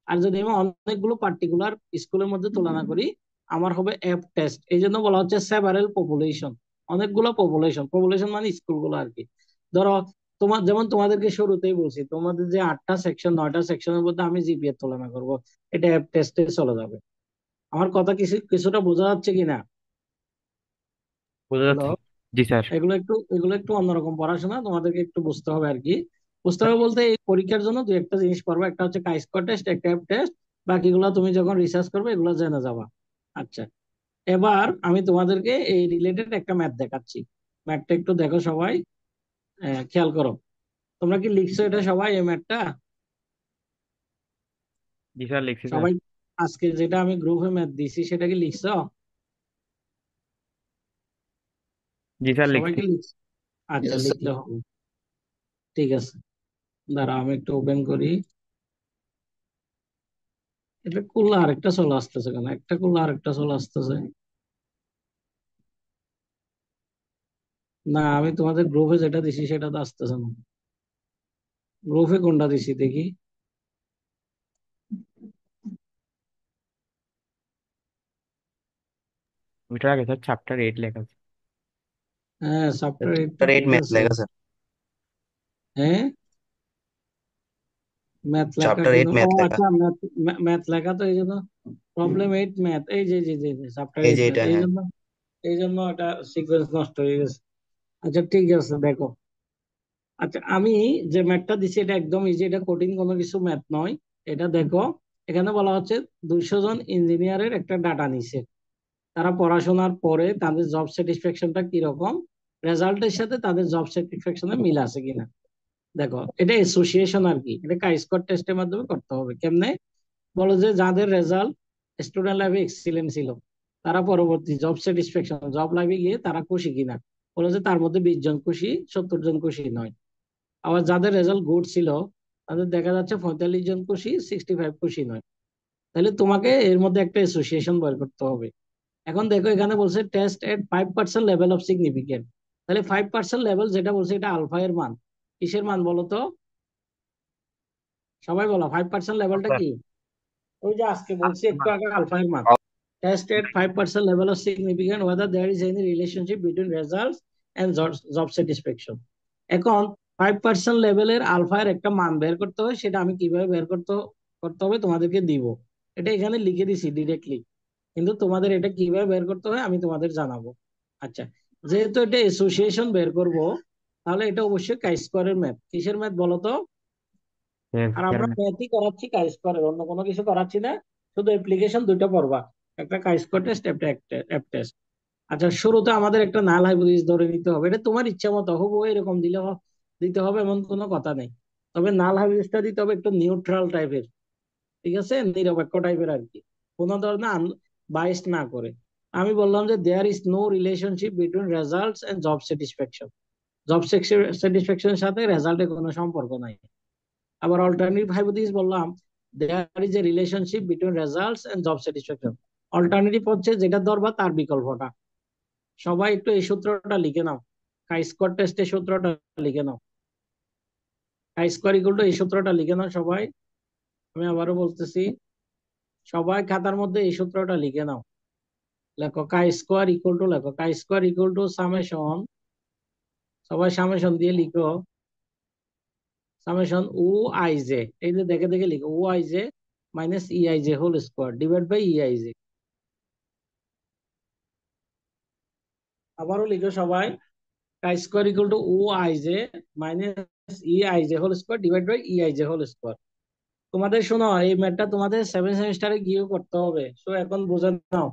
আর যদি আমি অনেকগুলো পার্টিকুলার স্কুলের মধ্যে তুলনা করি আমার হবে এফ টেস্ট। এই জন্য বলা হচ্ছে সেভারেল পপুলেশন, অনেকগুলো পপুলেশন, পপুলেশন মানে স্কুলগুলো আর কি। ধরো যেমন তোমাদেরকে শুরুতেই বলছি, তোমাদের যে 8টা সেকশন 9টা সেকশনের মধ্যে আমি জিপিএ তুলনা করব, এটা এফ টেস্টে চলে যাবে। আমার কথা কিছুটা বোঝা যাচ্ছে কিনা? বোঝা হ্যালো, যাচ্ছে। জি স্যার। এগুলো একটু অন্যরকম পড়াশোনা, তোমাদেরকে একটু বুঝতে হবে আর কি। বুঝতে হবে বলতে এই পরীক্ষার জন্য দুই একটা জিনিস পড়বা, একটা হচ্ছে কাই স্কোয়ার টেস্ট, একটা অ্যাপ টেস্ট। বাকিগুলো তুমি যখন রিসার্চ করবে এগুলো জেনে যাবা। আচ্ছা, এবার আমি তোমাদেরকে এই রিলেটেড একটা ম্যাথ দেখাচ্ছি। ম্যাথটা একটু দেখো সবাই, খেয়াল করো। তোমরা কি লিখছো এটা সবাই, এই ম্যাথটা? জি স্যার, লিখছি স্যার। সবাই আজকে যেটা আমি গ্রুপে ম্যাথ দিছি সেটা কি লিখছো? জি স্যার, সবাই লিখছি। কি লিখছো? আচ্ছা, Yes, sir. লিখলে হবে। ঠিক আছে, দাঁড়া আমি একটু ওপেন করি। এটা করলে আরেকটা চলে আসতেছে কেন, একটা করলে আরেকটা চলে আসতেছে? না, আমি তোমাদের গ্রুপে যেটা দিছি সেটা তো আসতেছে না। গ্রুপে কোনটা দিছি দেখি। ওইটার আগে স্যার চ্যাপ্টার 8 লেখা আছে। হ্যাঁ, চ্যাপ্টার 8 তো চ্যাপ্টার 8 ঠিক ম্যাথ আছে। লেখা স্যার। হ্যাঁ, ম্যাথ লেখা চ্যাপ্টার কেন? 8 ও ম্যাথ লেখা। আচ্ছা, ম্যাথ ম্যাথ লেখা তো এই জন্য প্রবলেম 8 ম্যাথ, এই যে যে যে চ্যাপ্টার এই 8 যে ম্যাথ, এটা, এই হ্যাঁ। জন্য এটা সিকোয়েন্স নষ্ট হয়ে গেছে। আচ্ছা ঠিক আছে, দেখো। আচ্ছা, আমি যে ম্যাথটা দিছি এটা একদম ইজি, এটা কঠিন কোনো কিছু ম্যাথ নয়। এটা দেখো, এখানে বলা হচ্ছে 200 জন ইঞ্জিনিয়ারের একটা ডাটা নিছে, তারা পড়াশোনার পরে তাদের জব স্যাটিসফ্যাকশনটা কিরকম, রেজাল্টের সাথে তাদের জব স্যাটিসফ্যাকশনের মিল আছে কিনা। দেখো, এটা অ্যাসোসিয়েশন আর কি, এটা কাই স্কোয়ার টেস্টের মাধ্যমে করতে হবে। কেমনে? বলো যে যাদের রেজাল্ট স্টুডেন্ট লাইফে এক্সিলেন্ট ছিল, তারা পরবর্তী জব স্যাটিসফ্যাকশন জব লাইফে গিয়ে তারা খুশি কিনা। বলো যে তার মধ্যে 20 জন খুশি, 70 জন খুশি নয়। আবার যাদের রেজাল্ট গুড ছিল তাদের দেখা যাচ্ছে 45 জন খুশি, 65 খুশি নয়। তাহলে তোমাকে এর মধ্যে একটা অ্যাসোসিয়েশন বের করতে হবে। এখন দেখো এখানে বলছে test at 5% level of significant. তাহলে 5% লেভেল যেটা বলছে এটা আলফা এর মান। কিসের মান বলো তো? সবাই বলো 5% লেভেলটা স্যার, কি? ওই যে আজকে বলছি একটু আগে, আলফা এর মান। Test at 5% level of significance whether there is any relationship between results and job satisfaction. এখন 5% লেভেলের আলফা এর একটা মান বের করতে হয়, সেটা আমি কিভাবে বের করতে করতে হবে তোমাদেরকে দিব। এটা এখানে লিখে দিছি ডিরেক্টলি, কিন্তু তোমাদের এটা কিভাবে বের করতে হয় আমি তোমাদের জানাবো। আচ্ছা, যেহেতু এটা অ্যাসোসিয়েশন বের করব, তাহলে এটা অবশ্যই কাই স্কোয়ারের ম্যাথ। কিসের ম্যাথ বলো তো? আর আমরা ম্যাথই করাচ্ছি কাই স্কোয়ারের, অন্য কোনো কিছু করাচ্ছি না। শুধু অ্যাপ্লিকেশন দুইটা পড়বা, একটা কাই স্কোয়ার টেস্ট, একটা অ্যাপ টেস্ট। আচ্ছা, শুরুতে আমাদের একটা নাল হাইপোথিসিস ধরে নিতে হবে। এটা তোমার ইচ্ছা মতো হবো এরকম দিতে হবে এমন কোনো কথা নেই। তবে নাল হাইপোথিসিসটা দিতে হবে একটু নিউট্রাল টাইপের, ঠিক আছে, নিরপেক্ষ টাইপের আর কি, কোনো ধরনের বাইসড না করে। আমি বললাম যে there is no relationship between results and job satisfaction. Job স্যাটিসফ্যাকশনের সাথে রেজাল্টের কোনো সম্পর্ক নাই। আবার অল্টারনেটিভ হাইপোথিসিস বললাম there is a relationship between results and job satisfaction. Alternative হচ্ছে যেটা ধরবা তার বিকল্পটা। সবাই একটু এই সূত্রটা লিখে নাও, কাই স্কোয়ার টেস্টের সূত্রটা লিখে নাও। কাই স্কোয়ার ইকুয়াল টু এই সূত্রটা লিখে নাও সবাই। আমি আবারও বলতেছি, সবাই খাতার মধ্যে এই সূত্রটা লিখে নাও। লেখো কাই স্কোয়ার ইকুয়াল টু, লেখো কাই স্কোয়ার ইকুয়াল টু সামেশন, সবাই সামেশন দিয়ে লিখো, সামেশন ও আই জে, এই যে দেখে দেখে লিখো, O I J minus E I J whole square divide by E I J. আবারও লিখো সবাই, chi square equal to O I J minus E I J whole square divide by E I J whole square. তোমাদের শোনো, এই ম্যাথটা তোমাদের 7 সেমিস্টারে গিয়েও করতে হবে, সো এখন বুঝে নাও।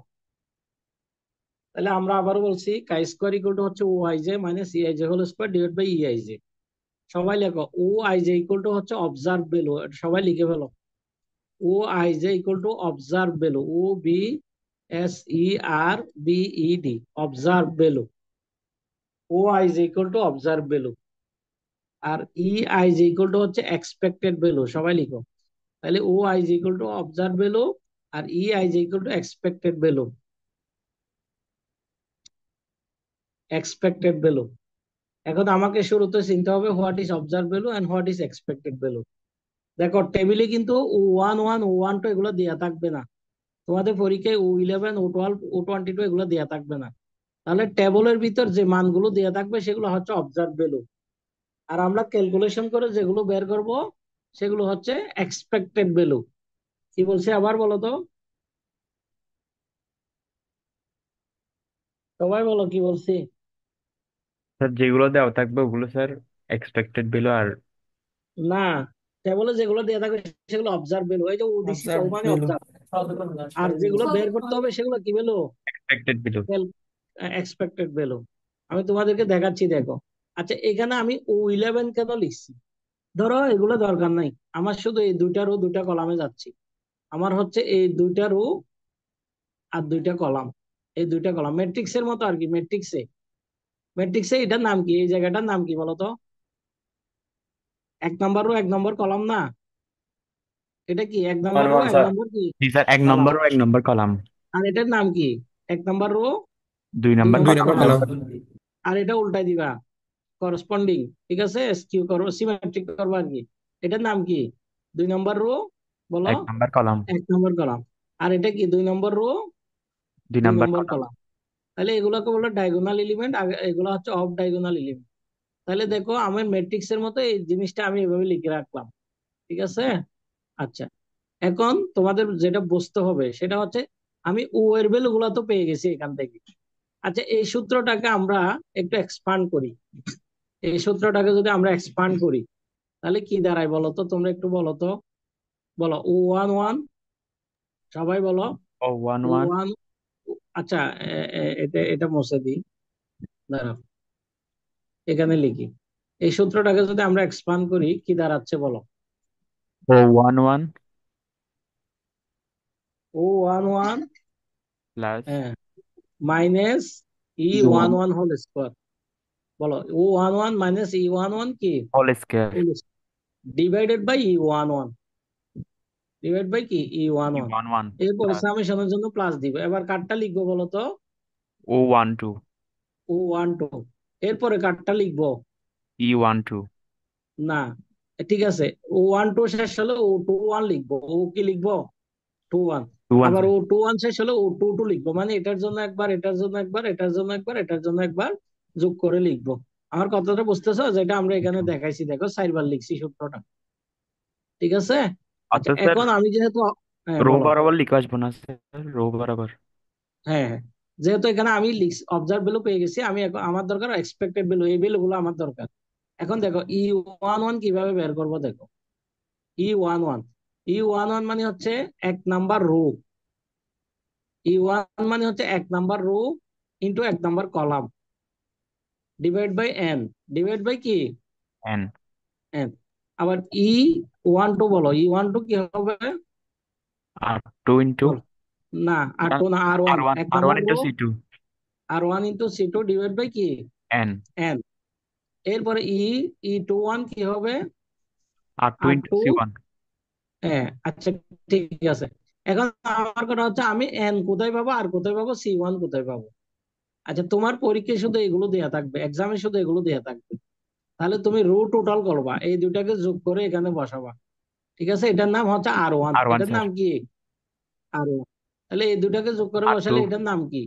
তাহলে আমরা আবারও বলছি, কাই স্কোয়ার ইকুয়াল টু হচ্ছে O I J minus E I J whole square divide by E I J. সবাই লেখো O I J equal to হচ্ছে অবজার্ভ ভ্যালু, সবাই লিখে ফেলো। O I J equal to observe value, O B S E R B E D, observe value. O I J equal to observe value. আর E I J equal to হচ্ছে এক্সপেক্টেড ভ্যালু, সবাই লিখো। তাহলে O I J equal to observe value আর E I J equal to expected value. Expected value. এখন আমাকে শুরুতে চিনতে হবে what is observe value and what is expected value. দেখো টেবিলে কিন্তু O11 O12 এগুলো দেওয়া থাকবে না, তোমাদের পরীক্ষায় O11 O12 O22 এগুলো দেওয়া থাকবে না। তাহলে টেবলের ভিতর যে মানগুলো দেওয়া থাকবে সেগুলো হচ্ছে অবজার্ভ ভ্যালু, আর আমরা ক্যালকুলেশন করে যেগুলো বের করব সেগুলো হচ্ছে এক্সপেক্টেড ভ্যালু। কি বলছে আবার বলো তো, সবাই বলো কি বলছি। স্যার যেগুলো দেওয়া থাকবে ওগুলো স্যার এক্সপেক্টেড ভ্যালু, আর না, টেবলে যেগুলো দেওয়া থাকবে সেগুলো অবজার্ভ ভ্যালু, এই যে ও দিছি তো, ও Observed মানে value. অবজার্ভ। আর যেগুলো বের করতে হবে সেগুলো কি value? Expected value. Expected value. আমি তোমাদেরকে দেখাচ্ছি, দেখো। আচ্ছা, এখানে আমি O11 কেন লিখছি? ধরো এগুলো দরকার নাই, আমার শুধু এই দুইটা রো দুইটা কলামে যাচ্ছি। আমার হচ্ছে এই দুইটা রো আর দুইটা কলাম, এই দুইটা কলাম ম্যাট্রিক্সের মতো আর কি। ম্যাট্রিক্সে এটার নাম কি, এই জায়গাটার নাম কি বলতো? 1 নম্বর রো 1 নম্বর কলাম না? এটা কি 1 নম্বর One রো one এক sir. নম্বর কি জি স্যার, এক কলাম? নম্বর ও 1 নম্বর কলাম। আর এটার নাম কি? 1 নম্বর রো 2 নম্বর 2 2 নম্বর number কলাম। column. আর এটা উল্টাই দিবা, করসপন্ডিং, ঠিক আছে, স্কিউ করো, সিমেট্রিক করবো আর কি। এটার নাম কি? 2 নম্বর রো, বলো। 1 নম্বর কলাম। 1 নম্বর কলাম। আর এটা কি 2 নম্বর রো দুই 2 নম্বর নম্বর কলাম। কলাম। তাহলে এগুলোকে বলো ডায়াগোনাল এলিমেন্ট, এগুলো হচ্ছে অফ ডায়াগোনাল এলিমেন্ট। তাহলে দেখো আমার ম্যাট্রিক্স এর মতো এই জিনিসটা আমি এভাবে লিখে রাখলাম, ঠিক আছে। আচ্ছা, এখন তোমাদের যেটা বুঝতে হবে সেটা হচ্ছে, আমি ও এর ভ্যালু গুলো তো পেয়ে গেছি এখান থেকে। আচ্ছা, এই সূত্রটাকে আমরা একটু এক্সপান্ড করি। এই সূত্রটাকে যদি আমরা এক্সপান্ড করি তাহলে কি দাঁড়ায় বলো তো, তোমরা একটু বলো তো, বলো O11, সবাই বলো ও ওয়ান ও ওয়ান ওয়ান আচ্ছা, এটা এটা মুছে দিই, দাঁড়াও, এখানে লিখি। এই সূত্রটাকে যদি আমরা এক্সপান্ড করি কি দাঁড়াচ্ছে বলো? O11 O11, প্লাস হ্যাঁ, minus E1 E11 whole square. বলো O11 মাইনাস E11 কি whole square. Divided by E11, divide by কি E11। E11 এরপরে প্লাস সামেশনের জন্য প্লাস দিব। এবার কার্ডটা লিখবো বলো তো, O12 O12। এরপরে কার্ডটা লিখবো, E12 না, ঠিক আছে, O12 শেষ হলে O21 লিখবো। ও কি লিখবো? 21। 21 আবার স্যার। O21 শেষ হলে O22 লিখবো, মানে এটার জন্য একবার, এটার জন্য একবার, এটার জন্য একবার, এটার জন্য একবার যোগ করে লিখবো। আমার কথাটা বুঝতেছো? যেটা আমরা এখানে দেখাইছি, দেখো 4 বার লিখছি সূত্রটা, ঠিক আছে। আচ্ছা, অর্থাৎ স্যার এখন আমি যেহেতু, হ্যাঁ রো বলো। বরাবর লিখে আসবো না স্যার, রো বরাবর। হ্যাঁ হ্যাঁ, যেহেতু এখানে আমি অবজার্ভ ভ্যালু পেয়ে গেছি, আমি এখন আমার দরকার এক্সপেক্টেড ভ্যালু, এই ভ্যালু গুলো আমার দরকার। এখন দেখো E11 কিভাবে বের করবো দেখো। E11, E11 মানে হচ্ছে 1 নাম্বার রো। E1 মানে হচ্ছে 1 number row into 1 number column, divide by N, divide by কি এন। এন। আবার E12 বলো, E12 কি হবে আর টু ইন্টু বলো। না, আর 2 না, আর1, আর ওয়ান, এক R one number into row, C2 আর1 ইন্টু C2 ডিভাইড বাই কি এন। এন। এরপরে E21 কি হবে আর টু ইন্টু আর2। C1। হ্যাঁ, আচ্ছা, ঠিক আছে। এখন আমার কথা হচ্ছে আমি এন কোথায় পাবো আর কোথায় পাবো, C1 কোথায় পাবো। আচ্ছা, তোমার পরীক্ষায় শুধু এগুলো দেয়া থাকবে, এক্সামে শুধু এগুলো দেয়া থাকবে। তাহলে তুমি রো টোটাল করবা, এই দুটাকে যোগ করে এখানে বসাবা। ঠিক আছে, এটার নাম হচ্ছে আর1, আর ওয়ান এটার স্যার। নাম কি আর1। তাহলে এই দুটাকে যোগ করে আর টু বসালে এটার নাম কি।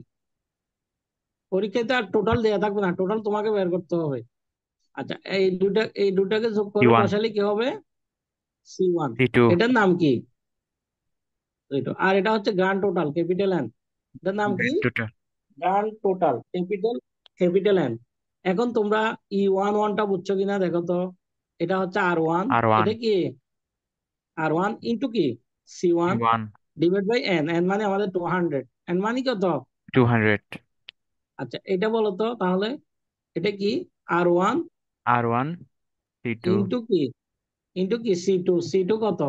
পরীক্ষাতে আর টোটাল দেয়া থাকবে না, টোটাল তোমাকে বের করতে হবে। আচ্ছা, এই দুটাকে যোগ করে C1 বসালে কি হবে, C1। C2 এটার নাম কি, আর এটা হচ্ছে গ্রান্ড টোটাল, ক্যাপিটাল এন। এটার নাম কি, grand total. Grand total, capital capital N. এখন তোমরা E11টা বুঝছো কিনা দেখো তো। এটা হচ্ছে আর1, আর ওয়ান এটা কি আর1 ইন্টু কি C1 C1 divide by N, N মানে আমাদের 200, এন মানে কত। 200। আচ্ছা, এটা বলো তো তাহলে, এটা কি আর1 আর ওয়ান C2। ইন্টু কি সি টু কত,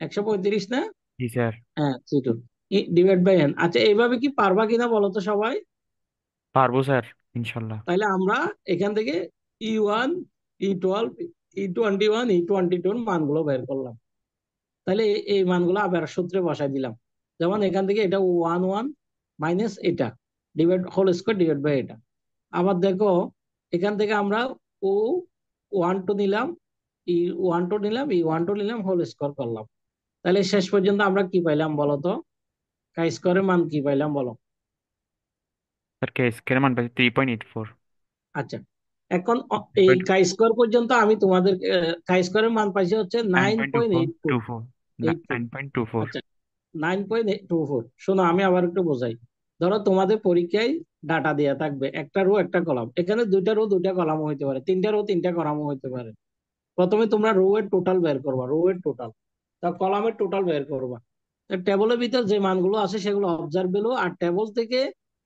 135 না। জি স্যার। হ্যাঁ, সি2 ডিভাইড বাই এন। আচ্ছা, এইভাবে কি পারবা কিনা বলো তো সবাই। পারবো স্যার, ইনশাল্লাহ। তাহলে আমরা এখান থেকে E1, E12, E21, E22 মানগুলো বের করলাম। তাহলে এই মানগুলো আবার সূত্রে বসাই দিলাম। যেমন এখান থেকে এটা 11 মাইনাস এটা divide whole square divide by এটা। আবার দেখো, এখান থেকে আমরা O12 নিলাম, E12 নিলাম, E12 নিলাম, হোল স্কোয়ার করলাম। তাহলে শেষ পর্যন্ত আমরা কি পাইলাম বলো তো, কাই স্কোয়ারের মান কি পাইলাম বলো। স্যার কে স্কের মান পাচ্ছি 3.84। আচ্ছা, এখন এই কাই স্কোয়ার পর্যন্ত আমি তোমাদের, কাই স্কোয়ারের মান পাইছি হচ্ছে nine nine point two point four eight four two four eight four 9.24। আচ্ছা, 9.24। শোনো, আমি আবার একটু বোঝাই। ধরো তোমাদের পরীক্ষায় ডাটা দেয়া থাকবে, একটা রো একটা কলাম, এখানে দুইটা রো দুইটা কলামও হইতে পারে, তিনটা রো তিনটা কলামও হইতে পারে। প্রথমে তোমরা রো এর টোটাল বের করবা, রো এর টোটাল, তা কলামের টোটাল বের করবা। টেবলের ভিতর যে মানগুলো আছে সেগুলো অবজার্ভ ভ্যালু, আর টেবল থেকে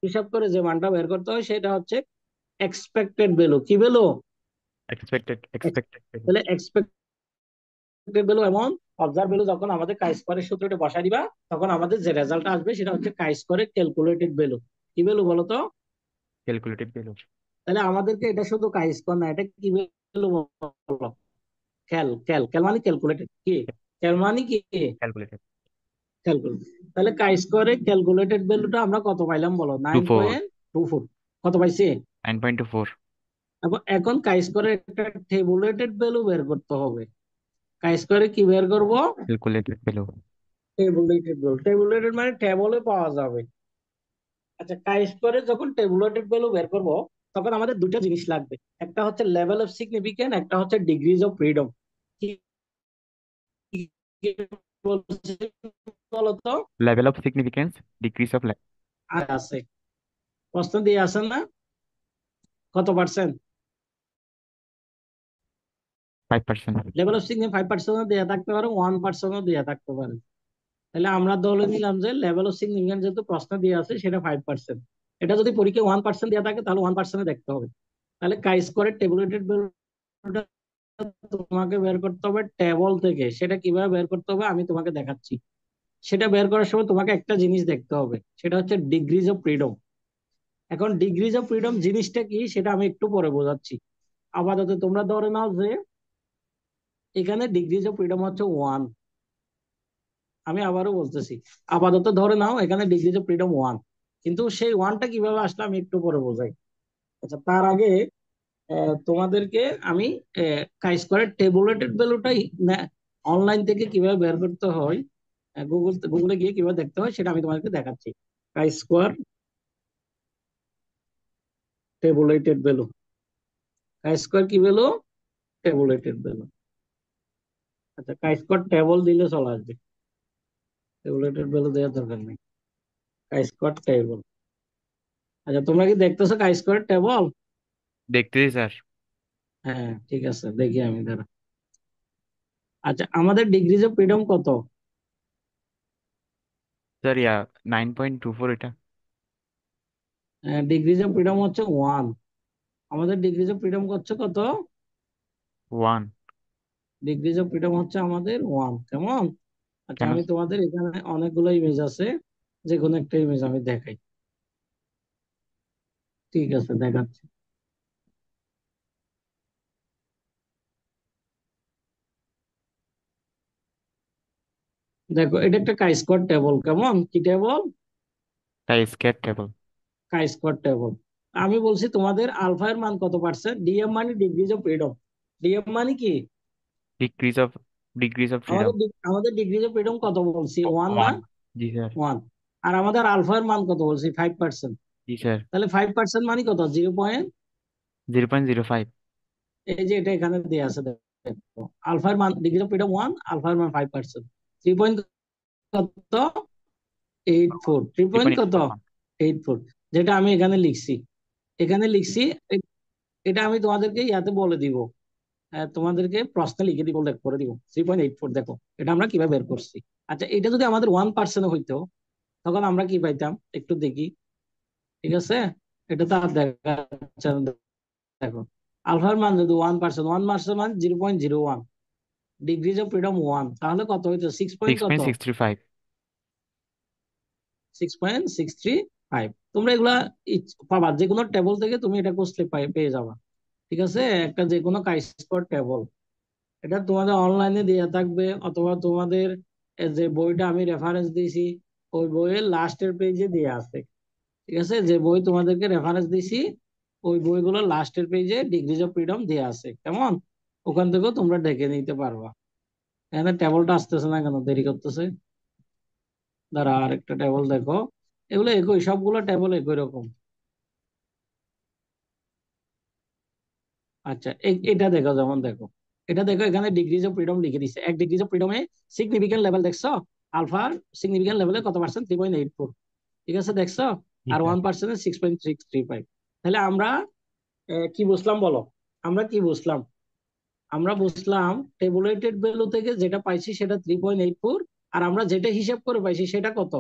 হিসাব করে যে মানটা বের করতে হয় সেটা হচ্ছে এক্সপেক্টেড ভ্যালু। কি ভ্যালু, এক্সপেক্টেড। তাহলে ভ্যালু এমন অবজার্ভ ভ্যালু যখন আমাদের কাই স্কোয়ারের সূত্রটা বসাই দিবা, তখন আমাদের যে রেজাল্ট আসবে সেটা হচ্ছে কাই স্কোয়ারের ক্যালকুলেটেড ভ্যালু। কি ভ্যালু বলো তো। Calculated value. তাহলে আমাদেরকে এটা শুধু কাই স্কোয়ার না, এটা কি ভ্যালু বলো, ক্যাল ক্যাল ক্যাল মানে ক্যালকুলেটেড, কি ক্যাল মানে কি ক্যালকুলেটেড। ক্যালকুলেট। তাহলে কাই স্কোয়ারের ক্যালকুলেটেড ভ্যালুটা আমরা কত পাইলাম বলো, two nine four point two four কত পাইছি। 9.24। এখন কাই স্কোয়ারের একটা টেবুলেটেড ভ্যালু বের করতে হবে। কাই স্কোয়ারে কি বের করবো, calculated value. Tabulated value, tabulated মানে টেবলে পাওয়া যাবে। আচ্ছা, কাই স্কোয়ারে যখন টেবুলেটেড ভ্যালু বের করব, তখন আমাদের দুটো জিনিস লাগবে। একটা হচ্ছে লেভেল অফ সিগনিফিকেন্স, একটা হচ্ছে ডিগ্রিজ অফ ফ্রিডম। কি কি বলছি বলতো। Level of significance, decrease of. আর আছে, প্রশ্ন দিয়ে আছে না, কত পার্সেন্ট। 5%। লেভেল অফ সিগনিফিকেন্স 5% দেওয়া থাকতে পারে, 1% দেওয়া থাকতে পারে। তাহলে আমরা ধরে নিলাম যে লেভেল অফ সিগনিফিকেন্স যেহেতু প্রশ্ন দিয়ে আছে সেটা 5%। এটা যদি পরীক্ষায় 1% দেওয়া থাকে তাহলে 1% দেখতে হবে। তাহলে কাই স্কোয়ারের টেবুলেটেড ভ্যালুটা তোমাকে বের করতে হবে টেবল থেকে। সেটা কিভাবে বের করতে হবে আমি তোমাকে দেখাচ্ছি। সেটা বের করার সময় তোমাকে একটা জিনিস দেখতে হবে, সেটা হচ্ছে ডিগ্রিজ অফ ফ্রিডম। এখন ডিগ্রিজ অফ ফ্রিডম জিনিসটা কি সেটা আমি একটু পরে বোঝাচ্ছি। আপাতত তোমরা ধরে নাও যে এখানে ডিগ্রিজ অফ ফ্রিডম হচ্ছে 1। আমি আবারও বলতেছি, আপাতত ধরে নাও এখানে ডিগ্রিজ অফ ফ্রিডম 1, কিন্তু সেই 1টা কিভাবে আসলে আমি একটু পরে বোঝাই। আচ্ছা, তার আগে তোমাদেরকে আমি কাই স্কোয়ারের টেবুলেটেড ভ্যালুটাই অনলাইন থেকে কিভাবে বের করতে হয়, গুগলে গিয়ে কিভাবে দেখতে হয় সেটা আমি তোমাদেরকে দেখাচ্ছি। কাই স্কোয়ার টেবুলেটেড ভ্যালু, কাই স্কোয়ার কি ভ্যালু, টেবুলেটেড ভ্যালু। আচ্ছা, কাই স্কোয়ার টেবল দিলে চলে আসবে, টেবুলেটেড ভ্যালু দেওয়ার দরকার নেই। কাই স্কোয়ার টেবল। আচ্ছা, তোমরা কি দেখতেছো কাই স্কোয়ার টেবল। দেখতেছি স্যার। হ্যাঁ ঠিক আছে, দেখি আমি দাঁড়া। আচ্ছা, আমাদের ডিগ্রিজ অফ ফ্রিডম কত? স্যার 9.24 এটা। ডিগ্রিজ অফ ফ্রিডম হচ্ছে 1। আমাদের ডিগ্রিজ অফ ফ্রিডম হচ্ছে কত? 1। ডিগ্রিজ অফ ফ্রিডম হচ্ছে আমাদের 1, কেমন? আচ্ছা, কেন? আমি তোমাদের এখানে অনেকগুলো ইমেজ আছে, যে কোনো একটা ইমেজ আমি দেখাই। ঠিক আছে, দেখাচ্ছি। দেখো, এটা একটা কাই স্কোয়ার টেবল, কেমন? কি টেবল? তাই স্কেট টেবল। কাই স্কোয়ার টেবল। আমি বলছি তোমাদের আলফা এর মান কত পার্সেন্ট? ডিএম মানে ডিগ্রিজ অফ ফ্রিডম। ডিএম মানে কি? Degrees of degrees of freedom. আমাদের ডিগ্রিজ অফ ফ্রিডম কত বলছি? 1 না? 1। জি স্যার। 1। আর আমাদের আলফা এর মান কত বলছি? 5%। জি স্যার। তাহলে 5% মানে কত? 0 0.05। এই যে এটা এখানে দেওয়া আছে, দেখো। আলফার মান, ডিগ্রি অফ ফ্রিডম 1, আলফার মান 5%। 3 পয়েন্ট কত? 84। 3 পয়েন্ট কত? 3.81। 84। যেটা আমি এখানে লিখছি, এখানে লিখছি। এ- এটা আমি তোমাদেরকে ইয়াতে বলে দিব। তোমাদেরকে প্রশ্নে লিখে দিব, করে দিব। 3.84, দেখো এটা আমরা কিভাবে বের করছি। আচ্ছা, এটা যদি আমাদের 1% হইতো, তখন আমরা কি পাইতাম একটু দেখি। ঠিক আছে, এটা তো আর দেখা যাচ্ছে না। দেখো, আলফার মান যদি 1%, 1% মানে 0.01, ডিগ্রিজ অফ ফ্রিডম 1, তাহলে কত হইতো? 6 পয়েন্ট সিক্স কত? Point six three five 6.635। তোমরা এগুলা পাবা যে কোনো টেবল থেকে, তুমি এটা কষলে পেয়ে যাবা। ঠিক আছে, একটা যে কোনো কাই স্কোয়ার টেবল, এটা তোমাদের অনলাইনে দেওয়া থাকবে, অথবা তোমাদের যে বইটা আমি রেফারেন্স দিয়েছি, ওই বইয়ের লাস্টের পেজে দেওয়া আছে। ঠিক আছে, যে বই তোমাদেরকে রেফারেন্স দিছি, ওই বইগুলো লাস্টের পেজে ডিগ্রিজ অফ ফ্রিডম দেওয়া আছে, কেমন? ওখান থেকেও তোমরা ডেকে নিতে পারবা। এখানে টেবলটা আসতেছে না কেন, দেরি করতেছে? দাঁড়া, আর একটা টেবল দেখো। এগুলো একই, সবগুলো টেবল একই রকম। আচ্ছা, এটা দেখো, যেমন দেখো, এটা দেখো, এখানে ডিগ্রিজ অফ ফ্রিডম লিখে দিচ্ছে। 1 ডিগ্রিজ অফ ফ্রিডমে সিগনিফিকেন্ট লেভেল দেখছো? আলফার সিগনিফিকেন্ট লেভেলে কত পার্সেন্ট? 3.84। ঠিক আছে, দেখছো? জি আর স্যার। 1% 6.635। তাহলে আমরা কি বুঝলাম বলো? আমরা কি বুঝলাম? আমরা বুঝলাম টেবুলেটেড ভ্যালু থেকে যেটা পাইছি সেটা 3.84। আর আমরা যেটা হিসাব করে পাইছি সেটা কত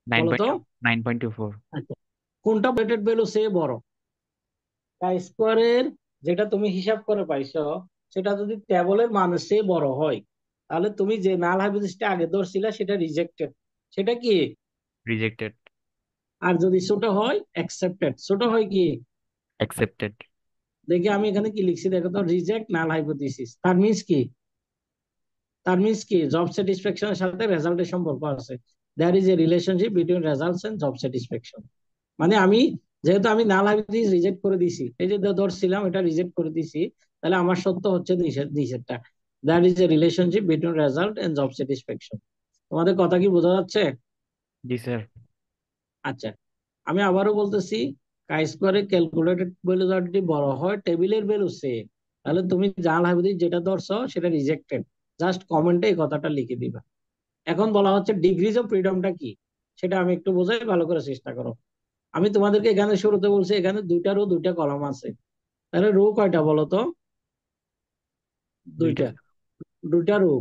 নাইন বলো তো? Point two 9.24। আচ্ছা, কোনটা weighted ভ্যালু সে বড়? কাই স্কোয়ারের যেটা তুমি হিসাব করে পাইছো, সেটা যদি টেবলের মানের চেয়ে বড় হয়, তাহলে তুমি যে নাল হাইপোথিসিসটা আগে ধরছিলা সেটা রিজেক্টেড। সেটা কি? রিজেক্টেড। আর যদি ছোট হয় অ্যাকসেপ্টেড। ছোট হয় কি? অ্যাকসেপ্টেড। দেখি আমি এখানে কি লিখছি, দেখো তো। রিজেক্ট নাল হাইপোথিসিস, তার মিন্স কি? তার মিন্স কি? জব স্যাটিসফ্যাকশনের সাথে রেজাল্টের সম্পর্ক আছে। There is a relationship between results and job satisfaction. মানে আমি, যেহেতু আমি নাল হাইপোথিসিস রিজেক্ট করে দিছি, এই যে ধরছিলাম এটা রিজেক্ট করে দিছি, তাহলে আমার সত্য হচ্ছে নিষেধটা। That is a relationship between result and job satisfaction. তোমাদের কথা কি বোঝা যাচ্ছে? জি স্যার। আচ্ছা, আমি আবারও বলতেছি, কাই স্কোয়ারে ক্যালকুলেটেড ভ্যালু যদি বড় হয় টেবিলের ভ্যালু সেম, তাহলে তুমি জাল হাইপোথিসিস যেটা ধরছো সেটা রিজেক্টেড। জাস্ট কমেন্টে এই কথাটা লিখে দিবা। এখন বলা হচ্ছে ডিগ্রিজ অফ ফ্রিডমটা কি, সেটা আমি একটু বোঝাই, ভালো করে চেষ্টা করো। আমি তোমাদেরকে এখানে শুরুতে বলছি এখানে 2টা রো 2টা কলাম আছে। তাহলে রো কয়টা বলো তো? দুইটা। 2টা। 2টা রো।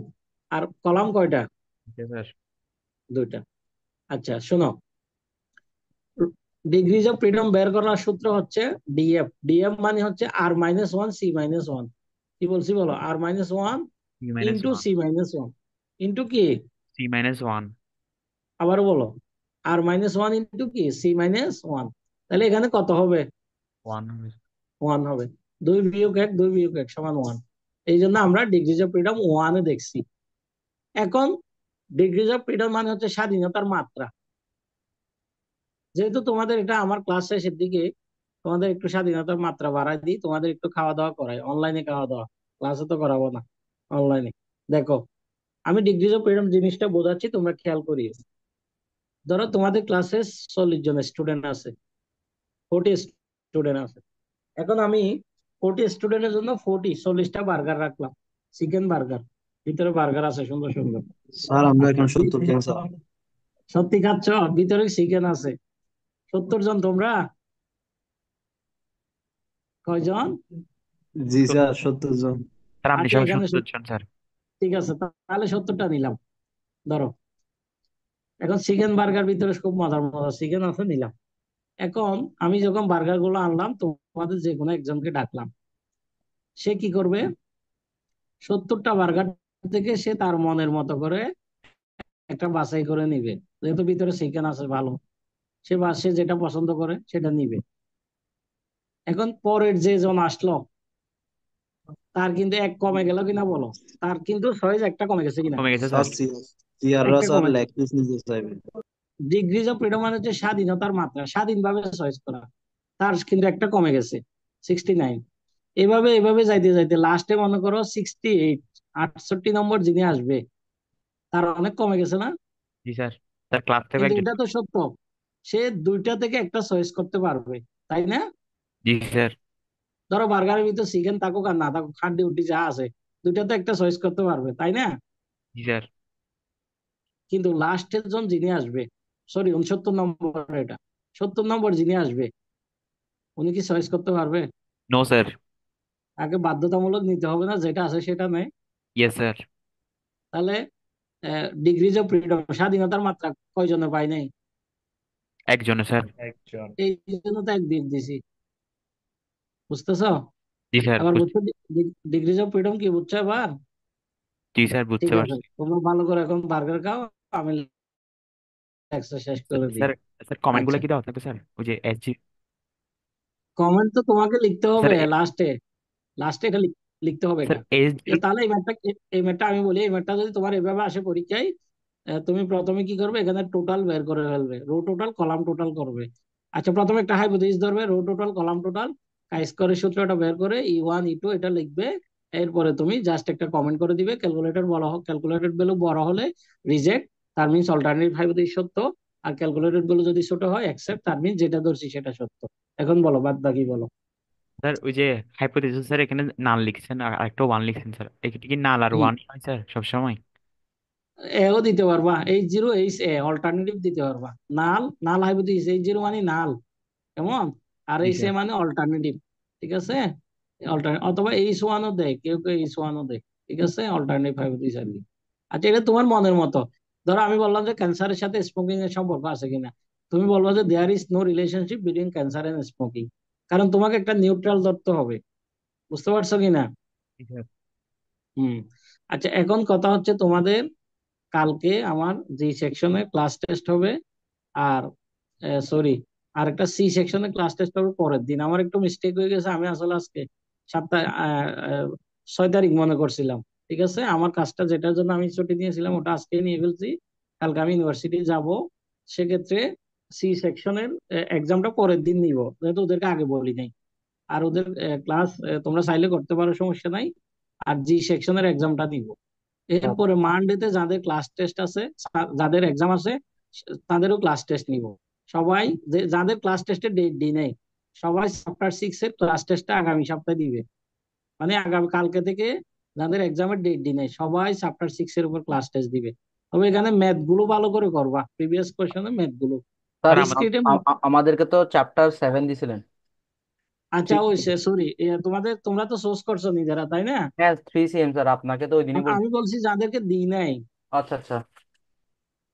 আর কলাম কয়টা? স্যার। 2টা। আচ্ছা শোনো, ডিগ্রিজ অফ ফ্রিডম বের করার সূত্র হচ্ছে ডিএফ। ডিএফ মানে হচ্ছে R-1 C-1। কি বলছি বলো? R-1 C minus into one C-1 into কি? C-1। আবারও বলো। R-1 ইন্টু কি? C-1। তাহলে এখানে কত হবে? 1। 1 হবে। 2 - 1, 2 - 1 সমান 1। এই জন্য আমরা ডিগ্রিজ অফ ফ্রিডম 1-এ দেখছি। এখন ডিগ্রিজ অফ ফ্রিডম মানে হচ্ছে স্বাধীনতার মাত্রা। যেহেতু তোমাদের এটা আমার ক্লাস শেষের দিকে, তোমাদের একটু স্বাধীনতার মাত্রা বাড়াই দিই, তোমাদের একটু খাওয়া দাওয়া করাই, অনলাইনে খাওয়া দাওয়া। ক্লাসে তো করাবো না, অনলাইনে। দেখো, আমি ডিগ্রিজ অফ ফ্রিডম জিনিসটা বোঝাচ্ছি, তোমরা খেয়াল করিও। ধরো তোমাদের ক্লাসে 40 জন স্টুডেন্ট আছে, 40 স্টুডেন্ট আছে। এখন আমি 40 স্টুডেন্টের জন্য 40টা বার্গার রাখলাম, চিকেন বার্গার। ভিতরে বার্গার আছে সুন্দর সুন্দর। স্যার আমরা আচ্ছা, এখন 70 জন স্যার। সত্যি খাচ্ছ? ভিতরে চিকেন আছে। 70 জন তোমরা? কয়জন? জি তো স্যার, 70 জন। স্যার আপনি আচ্ছা সহ এখানে 70 জন স্যার। ঠিক আছে, তাহলে 70টা নিলাম। ধরো এখন চিকেন বার্গার ভিতরে খুব মজার মজার চিকেন আছে, নিলাম। এখন আমি যখন বার্গার গুলো আনলাম, তোমাদের যে কোনো একজনকে ডাকলাম, সে কি করবে? 70টা বার্গার থেকে সে তার মনের মতো করে একটা বাছাই করে নিবে। যেহেতু ভিতরে চিকেন আছে ভালো, সে যেটা পছন্দ করে সেটা নিবে। এখন পরের যে জন আসলো, তার কিন্তু এক কমে গেল কিনা বলো? তার কিন্তু চয়েস একটা কমে গেছে কিনা? কমে গেছে স্যার স্যার। সিয়াররা একটা স্যার কমে লেগ গেছে। পিস নিতে চাইবে। ডিগ্রিজ অফ ফ্রিডম মানে হচ্ছে স্বাধীনতার মাত্রা, স্বাধীনভাবে চয়েস করা। তার কিন্তু একটা কমে গেছে, 69। এভাবে এভাবে যাইতে যাইতে লাস্টে মনে করো 68, 68 নম্বর যিনি আসবে, তার অনেক কমে গেছে না? জি স্যার। স্যার ক্লাস থেকে কিন্তু একজন। এটা তো সত্য, সে দুইটা থেকে একটা চয়েস করতে পারবে, তাই না? জি স্যার। ধরো বার্গারের ভিতর চিকেন থাকুক আর না থাকুক, হাড্ডি উড্ডি যা আছে, দুইটা তো একটা চয়েস করতে পারবে, তাই না? জি স্যার। কিন্তু লাস্টের জন যিনি আসবে, সরি 69 নম্বর, এটা 70 নম্বর যিনি আসবে, উনি কি চয়েস করতে পারবে? No sir. তাকে বাধ্যতামূলক নিতে হবে না, যেটা আছে সেটা নেই। Yes sir. তাহলে ডিগ্রিজ অফ ফ্রিডম, স্বাধীনতার মাত্রা কয়জনে পাই নাই? একজনে স্যার। একজন। এই জন্য তো এক দিক দিছি, বুঝতেছো? জি স্যার আবার বুঝছো ডিগ্রিজ অফ ফ্রিডম কি, বুঝছো এবার? জি স্যার বুঝতে ঠিক আছে, পারছি। তোমরা ভালো করে এখন বার্গার খাও, আমি লেকচার শেষ করে দিই। স্যার স্যার কমেন্ট গুলো আচ্ছা, কি দেওয়া থাকবে স্যার, ওই যে এসজি। কমেন্ট তো তোমাকে লিখতে স্যার হবে লাস্টে, লাস্টে এটা লিখতে হবে স্যার এটা। এসজি। তাহলে এই ম্যাটটা আমি বলি, এই ম্যাটটা যদি তোমার এভাবে আসে পরীক্ষায়, তুমি প্রথমে কি করবে? এখানে টোটাল বের করে ফেলবে, রো টোটাল কলাম টোটাল করবে। আচ্ছা, প্রথমে একটা হাইপোথিসিস ধরবে, রো টোটাল কলাম টোটাল, স্কোয়ারের সূত্রটা বের করে E1 E2 এটা লিখবে। এরপরে তুমি জাস্ট একটা কমেন্ট করে দিবে, ক্যালকুলেটর বড়, ক্যালকুলেটেড ভ্যালু বড় হলে রিজেক্ট, তার মিনস অল্টারনেটিভ হাইপোথিসিস সত্য। আর ক্যালকুলেটেড ভ্যালু যদি ছোট হয় অ্যাকসেপ্ট, তার মিনস যেটা ধরছি সেটা সত্য। এখন বলো, বাদ বাকি বলো। স্যার ওই যে হাইপোথিসিস স্যার এখানে নাল লিখছেন আর আরেকটা ওয়ান লিখছেন স্যার, এটা কি নাল আর হুম, ওয়ান হয় স্যার সবসময়? এও দিতে পারবা, H0 H অল্টারনেটিভ দিতে পারবা। নাল, নাল হাইপোথিসিস, H0 মানে নাল, কেমন? আর জি এইচ এ স্যার। মানে অল্টারনেটিভ, ঠিক আছে? অথবা H1ও দেয়, কেউ কেউ H1ও দেয়, ঠিক আছে? অল্টারনেটিভ হাইপোথিসিস আর কি। আচ্ছা, এটা তোমার মনের মতো। ধরো আমি বললাম যে ক্যান্সারের সাথে স্মোকিং এর সম্পর্ক আছে কিনা, তুমি বলবো যে there is no relationship between cancer and smoking, কারণ তোমাকে একটা নিউট্রাল ধরতে হবে। বুঝতে পারছো কিনা? জি স্যার। হুম। আচ্ছা, এখন কথা হচ্ছে তোমাদের কালকে আমার যে সেকশনে ক্লাস টেস্ট হবে, আর সরি, আর একটা সি সেকশনে ক্লাস টেস্ট হবে পরের দিন। আমার একটু মিস্টেক হয়ে গেছে, আমি আসলে আজকে 6 তারিখ মনে করছিলাম। ঠিক আছে, আমার কাজটা যেটার জন্য আমি ছুটি নিয়েছিলাম ওটা আজকে নিয়ে ফেলছি। কালকে আমি ইউনিভার্সিটি যাব, সেক্ষেত্রে সি সেকশনের এক্সামটা পরের দিন নিব, যেহেতু ওদেরকে আগে বলি নাই। আর ওদের ক্লাস তোমরা চাইলে করতে পারো, সমস্যা নাই। আর জি সেকশনের এক্সামটা নিব। স্যার এরপরে মানডেতে যাদের ক্লাস টেস্ট আছে, যাদের এক্সাম আছে, তাদেরও ক্লাস টেস্ট নিব। সবাই যাদের ক্লাস টেস্টের ডেট দিই নেই, সবাই চ্যাপ্টার 6 এর ক্লাস টেস্টটা আগামী সপ্তাহে দিবে। মানে আগামী কালকে থেকে যাদের এক্সামের ডেট দিই নেই, সবাই চ্যাপ্টার 6 এর উপর ক্লাস টেস্ট দিবে। তবে এখানে ম্যাথ গুলো ভালো করে করবা, প্রিভিয়াস কোশ্চেনে ম্যাথ গুলো। স্যার আমার। ডিসক্রিটে, আমাদেরকে তো চ্যাপ্টার 7 দিছিলেন। আচ্ছা থ্রি ওই সরি, তোমরা তো সোর্স করছো নিজেরা, তাই না? হ্যাঁ, 3 CM স্যার, আপনাকে তো ওই দিনই বলছি। আমি বলছি যাদেরকে দিই নাই। আচ্ছা আচ্ছা,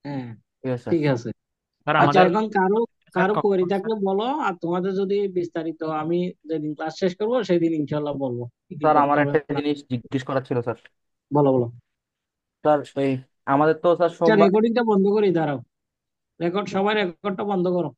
হ্যাঁ, ঠিক আছে ঠিক আছে। স্যার আচ্ছা, আচ্ছা। আমাদের। এখন কারো স্যার কারো কোয়েরি কখন স্যার? থাকলে বলো, আর তোমাদের যদি বিস্তারিত আমি যেদিন ক্লাস শেষ করবো সেদিন ইনশাল্লাহ বলবো কি কি স্যার করতে আমার হবে একটা না। জিনিস জিজ্ঞেস করার ছিল স্যার। বলো বলো। স্যার আমাদের তো স্যার আচ্ছা, সোমবার। রেকর্ডিংটা বন্ধ করি, দাঁড়াও। সবাই রেকর্ডটা বন্ধ করো।